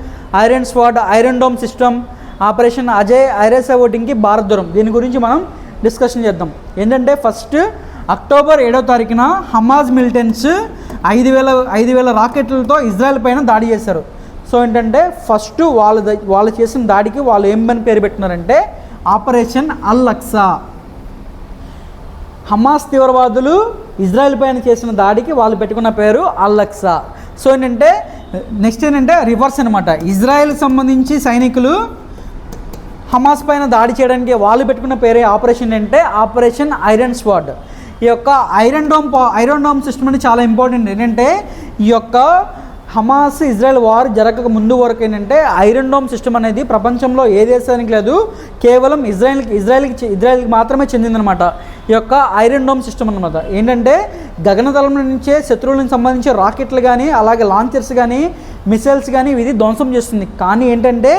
iron swords, iron dome system, operation Ajay, ఐరసా ఓటింగ్కి భారత్ దూరం, దీని గురించి మనం డిస్కషన్ చేద్దాం. ఏంటంటే ఫస్ట్ అక్టోబర్ 7వ తారీఖున హమాజ్ మిలిటెంట్స్ 5,000 రాకెట్లతో ఇజ్రాయెల్ పైన దాడి చేశారు. సో ఏంటంటే ఫస్ట్ వాళ్ళు చేసిన దాడికి వాళ్ళు ఏమని పేరు పెట్టినారంటే ఆపరేషన్ అల్లక్సా. హమాస్ తీవ్రవాదులు ఇజ్రాయెల్ పైన చేసిన దాడికి వాళ్ళు పెట్టుకున్న పేరు అల్లక్సా. సో ఏంటంటే నెక్స్ట్ ఏంటంటే రివర్స్ అనమాట. ఇజ్రాయెల్కి సంబంధించి సైనికులు హమాస్ పైన దాడి చేయడానికి వాళ్ళు పెట్టుకున్న పేరే ఆపరేషన్ అంటే ఆపరేషన్ ఐరన్ స్వాడ్. ఈ యొక్క ఐరన్ డోమ్ సిస్టమ్ అంటే చాలా ఇంపార్టెంట్. ఏంటంటే ఈ యొక్క హమాస్ ఇజ్రాయెల్ వార్ జరగక ముందు వరకు ఏంటంటే ఐరన్ డోమ్ సిస్టమ్ అనేది ప్రపంచంలో ఏ దేశానికి లేదు, కేవలం ఇజ్రాయెల్కి మాత్రమే చెందిందనమాట ఈ యొక్క ఐరన్ డోమ్ సిస్టమ్ అనమాట. ఏంటంటే గగనతలం నుంచే శత్రువులకు సంబంధించి రాకెట్లు కానీ అలాగే లాంచర్స్ కానీ మిసైల్స్ కానీ ఇది ధ్వంసం చేస్తుంది. కానీ ఏంటంటే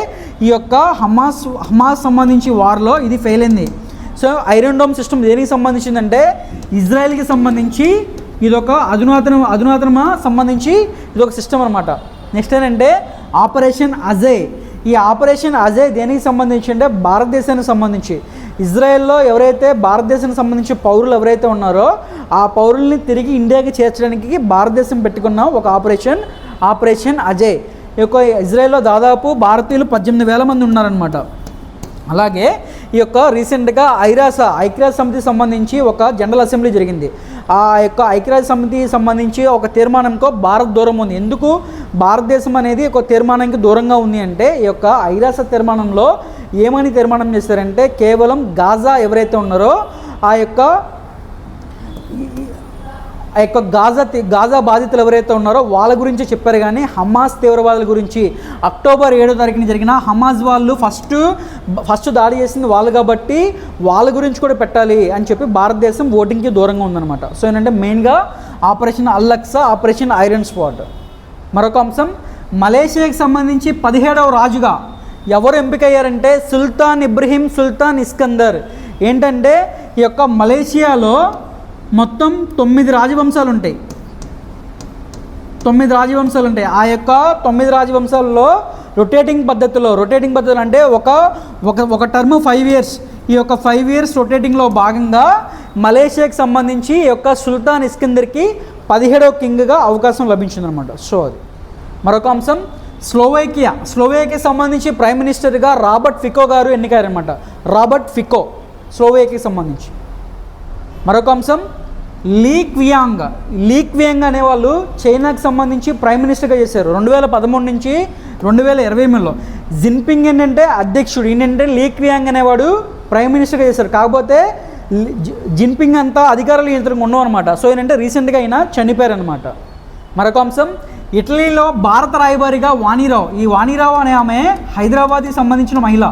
ఈ యొక్క హమాస్ సంబంధించి వార్లో ఇది ఫెయిల్ అయింది. సో ఐరన్ డోమ్ సిస్టమ్ దేనికి సంబంధించిందంటే ఇజ్రాయెల్కి సంబంధించి ఇదొక అధునాతన సంబంధించి ఇదొక సిస్టమ్ అనమాట. నెక్స్ట్ ఏంటంటే ఆపరేషన్ అజయ్. ఈ ఆపరేషన్ అజయ్ దేనికి సంబంధించి అంటే భారతదేశానికి సంబంధించి ఇజ్రాయెల్లో ఎవరైతే భారతదేశానికి సంబంధించి పౌరులు ఎవరైతే ఉన్నారో ఆ పౌరుల్ని తిరిగి ఇండియాకి చేర్చడానికి భారతదేశం పెట్టుకున్న ఒక ఆపరేషన్ అజయ్. ఈ యొక్క ఇజ్రాయెల్లో దాదాపు భారతీయులు 18,000 మంది ఉన్నారనమాట. అలాగే ఈ యొక్క రీసెంట్గా ఐక్యరాజ్య సమితికి సంబంధించి ఒక జనరల్ అసెంబ్లీ జరిగింది. ఆ యొక్క ఐక్యరాజ్య సమితికి సంబంధించి ఒక తీర్మానంకో భారత్ దూరం ఉంది. ఎందుకు భారతదేశం అనేది ఒక తీర్మానానికి దూరంగా ఉంది అంటే ఈ యొక్క ఐక్యరాజ్య తీర్మానంలో ఏమని తీర్మానం చేశారంటే కేవలం గాజా ఎవరైతే ఉన్నారో ఆ యొక్క గాజా బాధితులు ఎవరైతే ఉన్నారో వాళ్ళ గురించి చెప్పారు. కానీ హమాస్ తీవ్రవాదుల గురించి అక్టోబర్ 7వ తారీఖున జరిగిన హమాస్ వాళ్ళు ఫస్ట్ దాడి చేసింది వాళ్ళు కాబట్టి వాళ్ళ గురించి కూడా పెట్టాలి అని చెప్పి భారతదేశం ఓటింగ్కి దూరంగా ఉందన్నమాట. సో ఏంటంటే మెయిన్గా ఆపరేషన్ అల్లక్సా, ఆపరేషన్ ఐరన్ స్వాడ్. మరొక అంశం మలేషియాకి సంబంధించి 17వ రాజుగా ఎవరు ఎంపికయ్యారంటే సుల్తాన్ ఇబ్రహీం సుల్తాన్ ఇస్కందర్. ఏంటంటే ఈ యొక్క మలేషియాలో మొత్తం 9 రాజవంశాలు ఉంటాయి. ఆ యొక్క 9 రాజవంశాలలో రొటేటింగ్ పద్ధతిలో అంటే ఒక టర్మ్ 5 ఇయర్స్. ఈ యొక్క 5 ఇయర్స్ రొటేటింగ్లో భాగంగా మలేషియాకి సంబంధించి ఈ యొక్క సుల్తాన్ ఇస్కందర్కి 17వ కింగ్గా అవకాశం లభించిందనమాట. సో అది మరొక అంశం స్లోవేకియా సంబంధించి ప్రైమ్ మినిస్టర్గా రాబర్ట్ ఫికో గారు ఎన్నికయ్యారనమాట. స్లోవేకియాకి సంబంధించి. మరొక అంశం లీ క్వియాంగ్ అనేవాళ్ళు చైనాకి సంబంధించి ప్రైమ్ మినిస్టర్గా చేశారు 2013 నుంచి 2028లో. జిన్పింగ్ ఏంటంటే అధ్యక్షుడు, ఏంటంటే లీ క్వియాంగ్ అనేవాడు ప్రైమ్ మినిస్టర్గా చేశారు. కాకపోతే జిన్పింగ్ అంతా అధికారులు ఇతరులకు ఉండవు అనమాట. సో ఏంటంటే రీసెంట్గా ఆయన చనిపోయారనమాట. మరొక అంశం ఇటలీలో భారత రాయబారిగా వాణిరావు. ఈ వాణిరావు అనే ఆమె హైదరాబాద్కి సంబంధించిన మహిళ.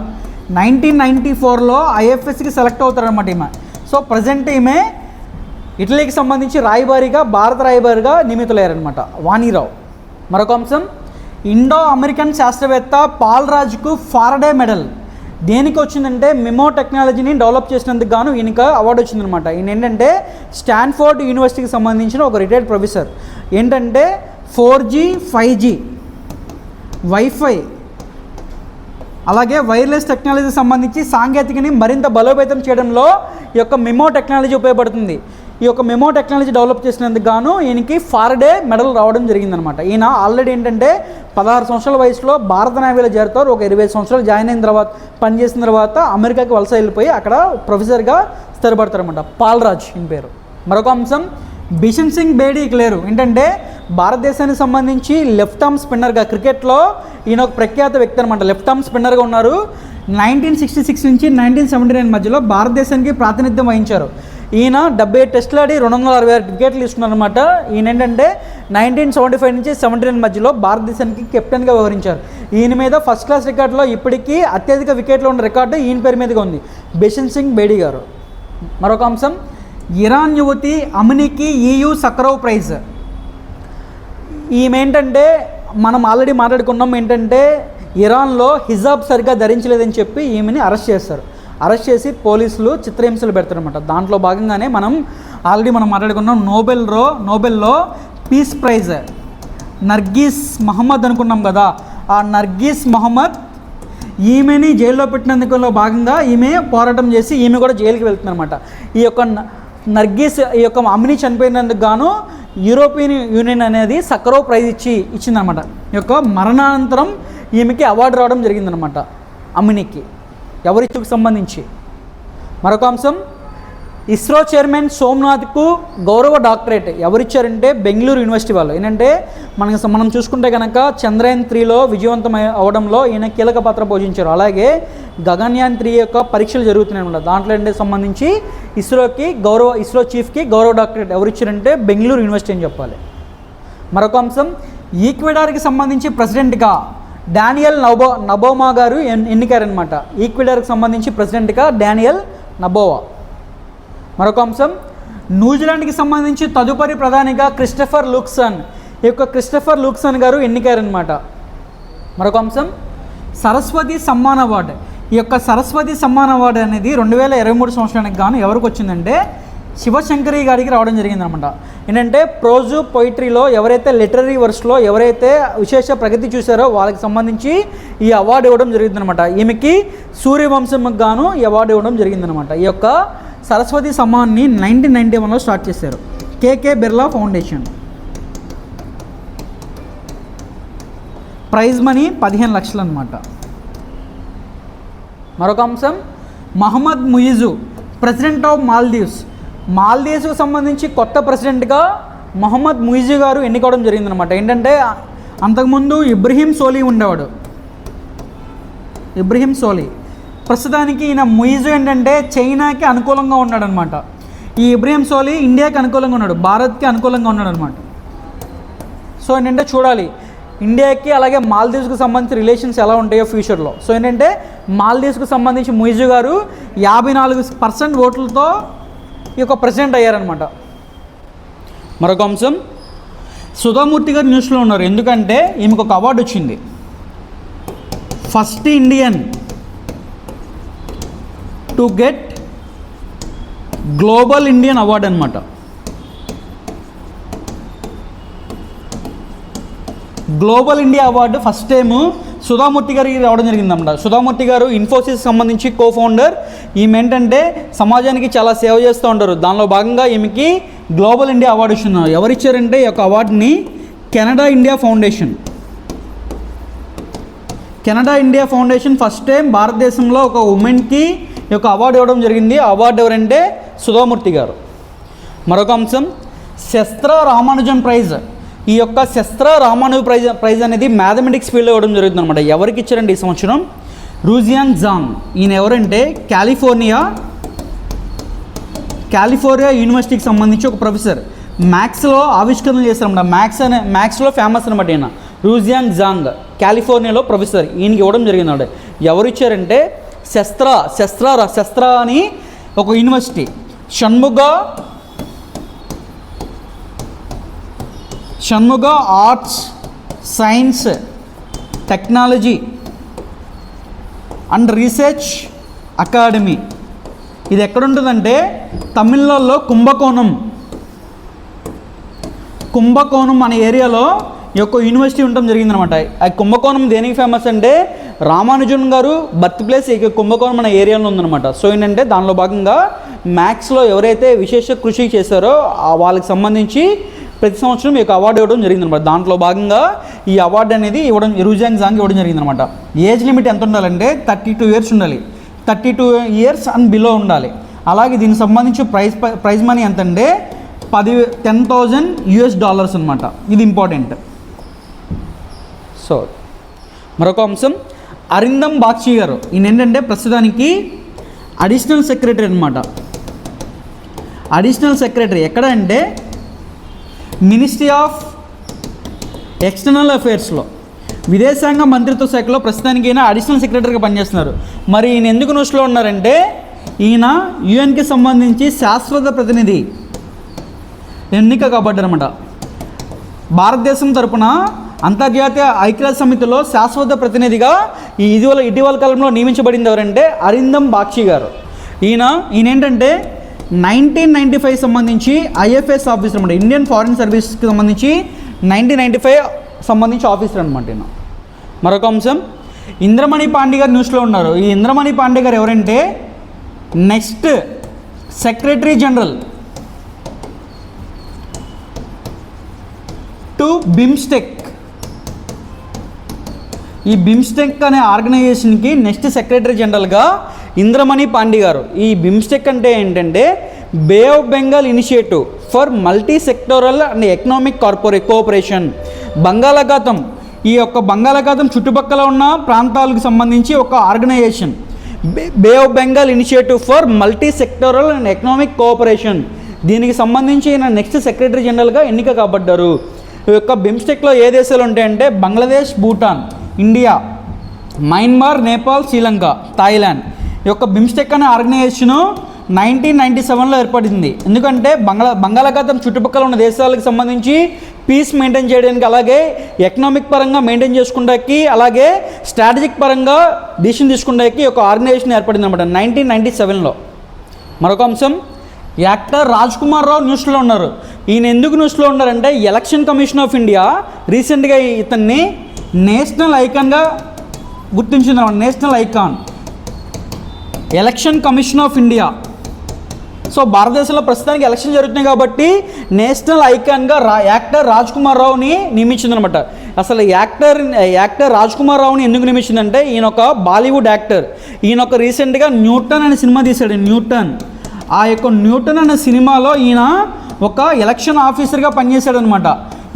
1994లో ఐఎఫ్ఎస్కి సెలెక్ట్ అవుతారనమాట ఈమె. సో ప్రజెంట్ ఈమె ఇటలీకి సంబంధించి భారత రాయబారిగా నియమితులయ్యారనమాట వాణిరావు. మరొక అంశం ఇండో అమెరికన్ శాస్త్రవేత్త పాల్ రాజ్కు ఫారడే మెడల్ దేనికి వచ్చిందంటే మెమో టెక్నాలజీని డెవలప్ చేసినందుకు గాను ఈయనకి అవార్డు వచ్చిందనమాట. ఈయన ఏంటంటే స్టాన్ఫోర్డ్ యూనివర్సిటీకి సంబంధించిన ఒక రిటైర్డ్ ప్రొఫెసర్. ఏంటంటే 4G 5G వైఫై అలాగే వైర్లెస్ టెక్నాలజీకి సంబంధించి సాంకేతికని మరింత బలోపేతం చేయడంలో ఈ యొక్క మెమో టెక్నాలజీ ఉపయోగపడుతుంది. ఈ యొక్క మెమో టెక్నాలజీ డెవలప్ చేసినందుకు గాను ఈయనకి ఫారడే మెడల్ రావడం జరిగిందనమాట. ఈయన ఆల్రెడీ ఏంటంటే 16 సంవత్సరాల వయసులో భారత నేవీలో చేరుతారు. ఒక 20 సంవత్సరాలు జాయిన్ అయిన తర్వాత పనిచేసిన తర్వాత అమెరికాకి వలస వెళ్ళిపోయి అక్కడ ప్రొఫెసర్గా స్థిరపడతారనమాట. పాల్ రాజ్ ఈయన పేరు. మరొక అంశం బిషన్ సింగ్ బేడీకి లేరు. ఏంటంటే భారతదేశానికి సంబంధించి లెఫ్ట్ ఆర్మ్ స్పిన్నర్గా క్రికెట్లో ఈయన ఒక ప్రఖ్యాత వ్యక్తి అనమాట. లెఫ్ట్ ఆర్మ్ స్పిన్నర్గా ఉన్నారు. 1966 నుంచి 1979 మధ్యలో భారతదేశానికి ప్రాతినిధ్యం వహించారు. ఈయన 77 టెస్టులు ఆడి 266 వికెట్లు తీసుకున్నారనమాట. ఈయన ఏంటంటే 1975 నుంచి 79 మధ్యలో భారతదేశానికి కెప్టెన్గా వ్యవహరించారు. ఈయన మీద ఫస్ట్ క్లాస్ రికార్డులో ఇప్పటికీ అత్యధిక వికెట్లు ఉన్న రికార్డు ఈయన పేరు మీదుగా ఉంది, బిషన్ సింగ్ బేడీ గారు. మరొక అంశం ఇరాన్ యువతి అమినికి EU సక్రవ్ ప్రైజ్. ఈమె ఏంటంటే మనం ఆల్రెడీ మాట్లాడుకున్నాం. ఏంటంటే ఇరాన్లో హిజాబ్ సరిగ్గా ధరించలేదని చెప్పి ఈమెని అరెస్ట్ చేస్తారు. అరెస్ట్ చేసి పోలీసులు చిత్రహింసలు పెడతారనమాట. దాంట్లో భాగంగానే మనం ఆల్రెడీ మాట్లాడుకున్నాం. నోబెల్లో పీస్ ప్రైజ్ నర్గీస్ మహమ్మద్ అనుకున్నాం కదా, ఆ నర్గీస్ మహమ్మద్ ఈమెని జైల్లో పెట్టినందుకు భాగంగా ఈమె పోరాటం చేసి ఈమె కూడా జైలుకి వెళ్తుంది అనమాట. ఈ యొక్క నర్గీస్ ఈ యొక్క అమ్మిని చనిపోయినందుకు గాను యూరోపియన్ యూనియన్ అనేది సకరో ప్రైజ్ ఇచ్చిందనమాట. ఈ యొక్క మరణానంతరం ఈమెకి అవార్డు రావడం జరిగిందనమాట అమ్మినికి, ఎవరిచ్చుకు సంబంధించి. మరొక అంశం, ఇస్రో చైర్మన్ సోమనాథ్కు గౌరవ డాక్టరేట్ ఎవరిచ్చారంటే బెంగళూరు యూనివర్సిటీ వాళ్ళు. ఏంటంటే మనం చూసుకుంటే కనుక చంద్రయాన్ 3లో విజయవంతం అవడంలో ఈయన కీలక పాత్ర పోషించారు. అలాగే గగన్యాన్ 3 యొక్క పరీక్షలు జరుగుతున్నాయి అన్నమాట. దాంట్లో అంటే సంబంధించి ఇస్రో చీఫ్కి గౌరవ డాక్టరేట్ ఎవరిచ్చారంటే బెంగళూరు యూనివర్సిటీ అని చెప్పాలి. మరొక అంశం, ఈక్వెడార్కి సంబంధించి ప్రెసిడెంట్గా డానియల్ నబోమా గారు ఎన్నికారనమాట. ఈక్వెడార్కి సంబంధించి ప్రెసిడెంట్గా డానియల్ నబోవా. మరొక అంశం, న్యూజిలాండ్కి సంబంధించి తదుపరి ప్రధానిగా క్రిస్టఫర్ లూక్సన్, ఈ యొక్క క్రిస్టఫర్ లూక్సన్ గారు ఎన్నికారనమాట. మరొక అంశం, సరస్వతి సమ్మాన్ అవార్డు. ఈ యొక్క సరస్వతి సమ్మాన్ అవార్డు అనేది 2023 సంవత్సరానికి గాను ఎవరికి వచ్చిందంటే శివశంకరి గారికి రావడం జరిగిందనమాట. ఏంటంటే ప్రోజు పొయిటరీలో ఎవరైతే లిటరరీ వర్క్స్లో ఎవరైతే విశేష ప్రగతి చూసారో వాళ్ళకి సంబంధించి ఈ అవార్డు ఇవ్వడం జరిగిందనమాట. ఈమెకి సూర్యవంశంకి గాను ఈ అవార్డు ఇవ్వడం జరిగిందనమాట. ఈ యొక్క సరస్వతి సమ్మాన్ని 1991లో స్టార్ట్ చేశారు కేకే బిర్లా ఫౌండేషన్. ప్రైజ్ మనీ 15 లక్షలు అనమాట. మరొక అంశం, మహమ్మద్ ముయిజు ప్రెసిడెంట్ ఆఫ్ మాల్దీవ్స్కు సంబంధించి కొత్త ప్రెసిడెంట్గా మహమ్మద్ ముయిజు గారు ఎన్నుకోవడం జరిగిందనమాట. ఏంటంటే అంతకుముందు ఇబ్రహీం సోలీ ఉండేవాడు. ఇబ్రహీం సోలీ ప్రస్తుతానికి ఈయన ముయిజు ఏంటంటే చైనాకి అనుకూలంగా ఉన్నాడనమాట. ఈ ఇబ్రహీం సోలీ ఇండియాకి అనుకూలంగా ఉన్నాడు, భారత్కి అనుకూలంగా ఉన్నాడు అనమాట. సో ఏంటంటే చూడాలి ఇండియాకి అలాగే మాల్దీవ్స్కి సంబంధించి రిలేషన్స్ ఎలా ఉంటాయో ఫ్యూచర్లో. సో ఏంటంటే మాల్దీవ్స్కి సంబంధించి ముయిజు గారు 54% ఓట్లతో ఈ యొక్క ప్రెసిడెంట్ అయ్యారనమాట. మరొక అంశం, సుధామూర్తి గారు న్యూస్లో ఉన్నారు. ఎందుకంటే ఈమెకు ఒక అవార్డు వచ్చింది, first Indian to get global Indian award అనమాట. Global India award first time Sudha Murty గారికి రావడం జరిగిందన్నమాట. సుధామూర్తి గారు ఇన్ఫోసిస్ సంబంధించి కో-ఫౌండర్. ఈమె ఏంటంటే సమాజానికి చాలా సేవ చేస్తూ ఉంటారు. దానిలో భాగంగా ఈమెకి గ్లోబల్ ఇండియా అవార్డు ఇస్తున్నారు. ఎవరిచ్చారంటే ఈ యొక్క అవార్డుని Canada India foundation first time భారతదేశంలో ఒక ఉమెన్కి ఈ యొక్క అవార్డు ఇవ్వడం జరిగింది. అవార్డు ఎవరంటే సుధామూర్తి గారు. మరొక అంశం, శస్త్ర రామానుజన్ ప్రైజ్. ఈ యొక్క శస్త్ర రామానుజన్ ప్రైజ్ అనేది మ్యాథమెటిక్స్ ఫీల్డ్లో ఇవ్వడం జరుగుతుంది అనమాట. ఎవరికి ఇచ్చారండి ఈ సంవత్సరం? రూజియాన్ జాంగ్. ఈయన ఎవరంటే కాలిఫోర్నియా యూనివర్సిటీకి సంబంధించి ఒక ప్రొఫెసర్. మ్యాథ్స్లో ఆవిష్కరణలు చేస్తారన్నమాట. మ్యాథ్స్లో ఫేమస్ అనమాట ఈయన. రూజియాన్ జాంగ్ కాలిఫోర్నియాలో ప్రొఫెసర్. ఈయనకి ఇవ్వడం జరిగింది. ఎవరు ఇచ్చారంటే శస్త్ర అని ఒక university, Shanmuga arts science technology and research academy. ఇది ఎక్కడుంటుందంటే తమిళనాడులో కుంభకోణం అనే ఏరియాలో ఈ యొక్క యూనివర్సిటీ ఉండడం జరిగిందనమాట. ఆ కుంభకోణం దేనికి ఫేమస్ అంటే రామానుజన్ గారు బర్త్ ప్లేస్ కుంభకోణం అనే ఏరియాలో ఉందన్నమాట. సో ఏంటంటే దానిలో భాగంగా మ్యాథ్స్లో ఎవరైతే విశేష కృషి చేశారో వాళ్ళకి సంబంధించి ప్రతి సంవత్సరం ఈ యొక్క అవార్డు ఇవ్వడం జరిగిందనమాట. దాంట్లో భాగంగా ఈ అవార్డు అనేది రూజియాన్ జాంగ్ ఇవ్వడం జరిగిందనమాట. ఏజ్ లిమిట్ ఎంత ఉండాలంటే 32 ఇయర్స్ ఉండాలి. 32 ఇయర్స్ అండ్ బిలో ఉండాలి. అలాగే దీనికి సంబంధించి ప్రైజ్ మనీ ఎంత అంటే $10,000 అనమాట. ఇది ఇంపార్టెంట్. సో మరొక అంశం, అరిందమ్ బాక్షి గారు. ఈయన ఏంటంటే ప్రస్తుతానికి అడిషనల్ సెక్రటరీ అనమాట. అడిషనల్ సెక్రటరీ ఎక్కడ అంటే మినిస్ట్రీ ఆఫ్ ఎక్స్టర్నల్ అఫైర్స్లో, విదేశాంగ మంత్రిత్వ శాఖలో ప్రస్తుతానికి ఈయన అడిషనల్ సెక్రటరీగా పనిచేస్తున్నారు. మరి ఈయన ఎందుకు న్యూస్లో ఉన్నారంటే ఈయన యుఎన్కి సంబంధించి శాశ్వత ప్రతినిధి ఎన్నిక కాబడ్డారన్నమాట. భారతదేశం తరపున అంతర్జాతీయ ఐక్యరాజ్య సమితిలో శాశ్వత ప్రతినిధిగా ఇటీవల కాలంలో నియమించబడింది ఎవరంటే అరిందమ్ బాక్షి గారు. ఈయన ఏంటంటే 1995 సంబంధించి ఐఎఫ్ఎస్ ఆఫీసర్ అనమాట, ఇండియన్ ఫారిన్ సర్వీస్కి సంబంధించి 1995 సంబంధించి ఆఫీసర్ అనమాట ఈయన. మరొక అంశం, ఇంద్రమణి పాండే గారు న్యూస్లో ఉన్నారు. ఈ ఇంద్రమణి పాండే గారు ఎవరంటే next secretary general to BIMSTEC. ఈ బిమ్స్టెక్ అనే ఆర్గనైజేషన్కి నెక్స్ట్ సెక్రటరీ జనరల్గా ఇంద్రమణి పాండే గారు. ఈ బిమ్స్టెక్ అంటే ఏంటంటే Bay of Bengal initiative for multi sectoral and economic cooperation. బంగాళాఖాతం, ఈ యొక్క బంగాళాఖాతం చుట్టుపక్కల ఉన్న ప్రాంతాలకు సంబంధించి ఒక organisation, Bay of Bengal initiative for multi sectoral and economic cooperation. దీనికి సంబంధించి ఈయన నెక్స్ట్ సెక్రటరీ జనరల్గా ఎన్నిక కాబడ్డారు. ఈ యొక్క బిమ్స్టెక్లో ఏ దేశాలు ఉంటాయంటే Bangladesh, Bhutan, India, Myanmar, Nepal, Sri Lanka, Thailand. ఈ యొక్క బిమ్స్టెక్ అనే ఆర్గనైజేషను 1997లో ఏర్పడింది. ఎందుకంటే బంగాళాఖాతం చుట్టుపక్కల ఉన్న దేశాలకు సంబంధించి పీస్ మెయింటైన్ చేయడానికి, అలాగే ఎకనామిక్ పరంగా మెయింటైన్ చేసుకుంటానికి, అలాగే స్ట్రాటజిక్ పరంగా డిసిషన్ తీసుకుంటానికి ఒక ఆర్గనైజేషన్ ఏర్పడింది అనమాట 1997లో. మరొక అంశం, యాక్టర్ రాజ్ కుమార్ రావు న్యూస్లో ఉన్నారు. ఈయన ఎందుకు న్యూస్లో ఉన్నారంటే ఎలక్షన్ కమిషన్ ఆఫ్ ఇండియా రీసెంట్గా ఇతన్ని నేషనల్ ఐకాన్గా గుర్తించింది అనమాట. National icon, election commission of India. So భారతదేశంలో ప్రస్తుతానికి ఎలక్షన్ జరుగుతున్నాయి కాబట్టి నేషనల్ ఐకాన్గా యాక్టర్ రాజ్ కుమార్ రావుని నియమించిందనమాట. అసలు యాక్టర్ రాజ్ కుమార్ రావుని ఎందుకు నియమించిందంటే ఈయన ఒక బాలీవుడ్ యాక్టర్. ఈయన ఒక రీసెంట్గా న్యూటన్ అనే సినిమా తీశాడు. న్యూటన్, ఆ యొక్క న్యూటన్ అనే సినిమాలో ఈయన ఒక ఎలక్షన్ ఆఫీసర్గా పనిచేశాడనమాట.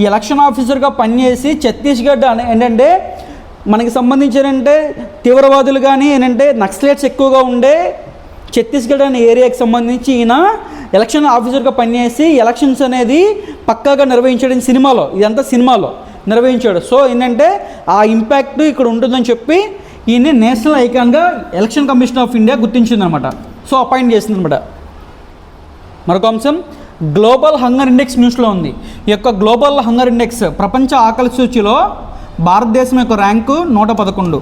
ఈ ఎలక్షన్ ఆఫీసర్గా పనిచేసి ఛత్తీస్గఢ్ ఏంటంటే మనకి సంబంధించి ఏంటంటే తీవ్రవాదులు కానీ ఏంటంటే నక్సలైట్స్ ఎక్కువగా ఉండే ఛత్తీస్గఢ్ అనే ఏరియాకి సంబంధించి ఈయన ఎలక్షన్ ఆఫీసర్గా పనిచేసి ఎలక్షన్స్ అనేది పక్కాగా నిర్వహించాడు సినిమాలో. ఇదంతా సినిమాలో నిర్వహించాడు. సో ఏంటంటే ఆ ఇంపాక్ట్ ఇక్కడ ఉంటుందని చెప్పి ఈయన నేషనల్ ఐకాన్గా ఎలక్షన్ కమిషన్ ఆఫ్ ఇండియా గుర్తించిందనమాట. సో అపాయింట్ చేసిందనమాట. మరొక అంశం, గ్లోబల్ హంగర్ ఇండెక్స్ న్యూస్లో ఉంది. ఈ యొక్క గ్లోబల్ హంగర్ ఇండెక్స్ ప్రపంచ ఆకలి సూచిలో భారతదేశం యొక్క ర్యాంకు 111.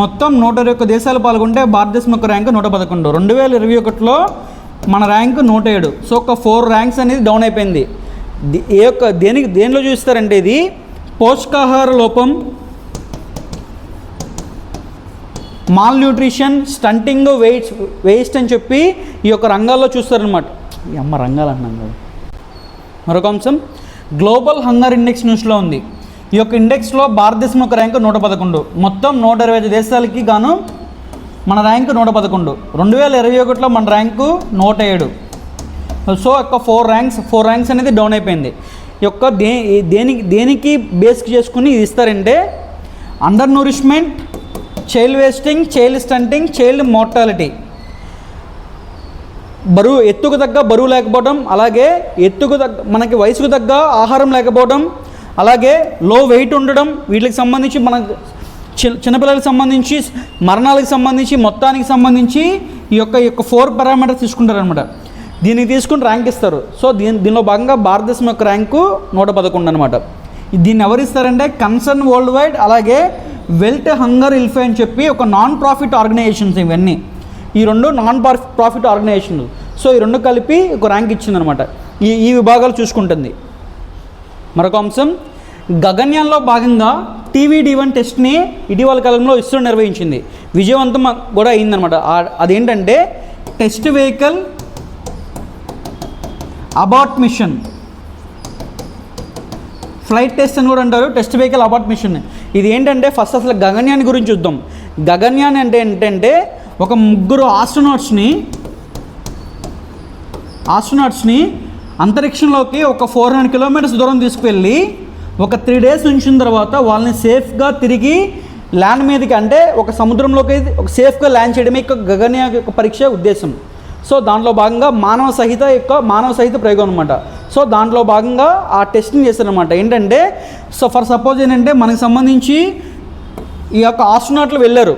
మొత్తం 121 దేశాలు పాల్గొంటే భారతదేశం యొక్క ర్యాంకు 111. 2021లో మన ర్యాంకు 107. సో ఒక 4 ర్యాంక్స్ అనేది డౌన్ అయిపోయింది. దేనిలో చూస్తారంటే ఇది పోషకాహార లోపం, మాల్ న్యూట్రిషన్, స్టంటింగ్, వేస్ట్ అని చెప్పి ఈ యొక్క రంగాల్లో చూస్తారనమాట. ఈ అమ్మ రంగాలు అంటున్నాం కదా. మరొక అంశం, గ్లోబల్ హంగర్ ఇండెక్స్ న్యూస్లో ఉంది. ఈ యొక్క ఇండెక్స్లో భారతదేశం యొక్క ర్యాంకు 111. మొత్తం 125 దేశాలకి గాను మన ర్యాంకు 111. 2021లో మన ర్యాంకు 107. సో యొక్క 4 ర్యాంక్స్ అనేది డౌన్ అయిపోయింది. ఈ యొక్క దేనికి బేస్కి చేసుకుని ఇది ఇస్తారంటే under nourishment, child wasting, child stunting, child mortality. ఎత్తుకు తగ్గ బరువు లేకపోవడం, అలాగే మనకి వయసుకు తగ్గ ఆహారం లేకపోవడం, అలాగే లో వెయిట్ ఉండడం, వీటికి సంబంధించి మన చిన్నపిల్లలకు సంబంధించి మరణాలకు సంబంధించి మొత్తానికి సంబంధించి ఈ యొక్క 4 పారామీటర్స్ తీసుకుంటారనమాట. దీనికి తీసుకుని ర్యాంక్ ఇస్తారు. సో దీనిలో భాగంగా భారతదేశం యొక్క ర్యాంకు 111 అనమాట. దీన్ని ఎవరిస్తారంటే కన్సర్న్ వరల్డ్ వైడ్, అలాగే వెల్త్ హంగర్ ఇల్ఫే అని చెప్పి ఒక నాన్ ప్రాఫిట్ ఆర్గనైజేషన్స్. ఇవన్నీ ఈ 2 నాన్ ప్రాఫిట్ ఆర్గనైజేషన్లు. సో ఈ 2 కలిపి ఒక ర్యాంక్ ఇచ్చిందనమాట. ఈ విభాగాలు చూసుకుంటుంది. మరొక అంశం, గగన్యాన్లో భాగంగా TVD-1 టెస్ట్ని ఇటీవల కాలంలో ఇస్రో నిర్వహించింది. విజయవంతం కూడా అయిందనమాట. అదేంటంటే test vehicle abort machine, flight test అని కూడా అంటారు, టెస్ట్ వెహికల్ అబార్ట్ మిషన్. ఇది ఏంటంటే ఫస్ట్ అసలు గగన్యాన్ గురించి చూద్దాం. గగన్యాన్ అంటే ఏంటంటే ఒక 3 ఆస్ట్రోనాట్స్ని అంతరిక్షంలోకి ఒక 400 కిలోమీటర్స్ దూరం తీసుకువెళ్ళి ఒక 3 డేస్ ఉంచిన తర్వాత వాళ్ళని సేఫ్గా తిరిగి ల్యాండ్ మీదకి, అంటే ఒక సముద్రంలోకి ఒక సేఫ్గా ల్యాండ్ చేయడమే గగన్యాన్ యొక్క పరీక్ష ఉద్దేశం. సో దాంట్లో భాగంగా మానవ సహిత ప్రయోగం అనమాట. సో దాంట్లో భాగంగా ఆ టెస్టింగ్ చేస్తారనమాట. ఏంటంటే ఫర్ సపోజ్ ఏంటంటే మనకు సంబంధించి ఈ యొక్క ఆస్ట్రోనాట్లు వెళ్ళారు,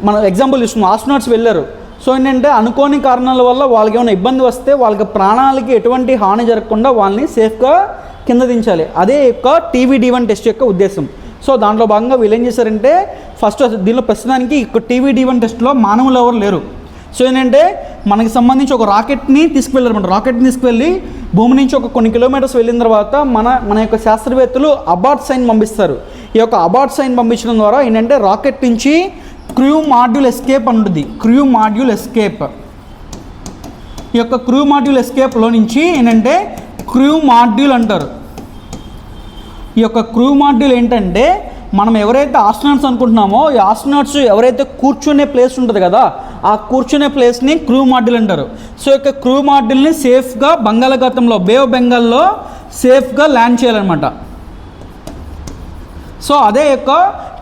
మన ఎగ్జాంపుల్ తీసుకున్నాం, ఆస్ట్రోనాట్స్ వెళ్ళారు. సో ఏంటంటే అనుకోని కారణాల వల్ల వాళ్ళకి ఏమైనా ఇబ్బంది వస్తే వాళ్ళకి ప్రాణాలకి ఎటువంటి హాని జరగకుండా వాళ్ళని సేఫ్గా కింద దించాలి. అదే యొక్క TVD-1 టెస్ట్ యొక్క ఉద్దేశం. సో దాంట్లో భాగంగా వీళ్ళు ఏం చేశారంటే ఫస్ట్ దీనిలో ప్రస్తుతానికి TVD-1 టెస్ట్లో మానవులు ఎవరు లేరు. సో ఏంటంటే మనకి సంబంధించి ఒక రాకెట్ని తీసుకువెళ్ళారన్నమాట. రాకెట్ని తీసుకువెళ్ళి భూమి నుంచి ఒక కొన్ని కిలోమీటర్స్ వెళ్ళిన తర్వాత మన యొక్క శాస్త్రవేత్తలు అబార్ట్ సైన్ పంపిస్తారు. ఈ యొక్క అబార్ట్ సైన్ పంపించడం ద్వారా ఏంటంటే రాకెట్ నుంచి క్రూ మాడ్యూల్ ఎస్కేప్ ఉంటుంది. క్రూ మాడ్యూల్ ఎస్కేప్, ఈ యొక్క క్రూ మాడ్యూల్ ఎస్కేప్లో నుంచి ఏంటంటే క్రూ మాడ్యూల్ అంటారు. ఈ యొక్క క్రూ మాడ్యూల్ ఏంటంటే మనం ఎవరైతే ఆస్ట్రోనాట్స్ అనుకుంటున్నామో ఈ ఆస్ట్రోనాట్స్ ఎవరైతే కూర్చునే ప్లేస్ ఉంటుంది కదా, ఆ కూర్చునే ప్లేస్ని క్రూ మాడ్యూల్ అంటారు. సో ఈ యొక్క క్రూ మాడ్యూల్ని సేఫ్గా బంగాళాఖాతంలో బే ఆఫ్ బెంగాల్లో సేఫ్గా ల్యాండ్ చేయాలన్నమాట. సో అదే యొక్క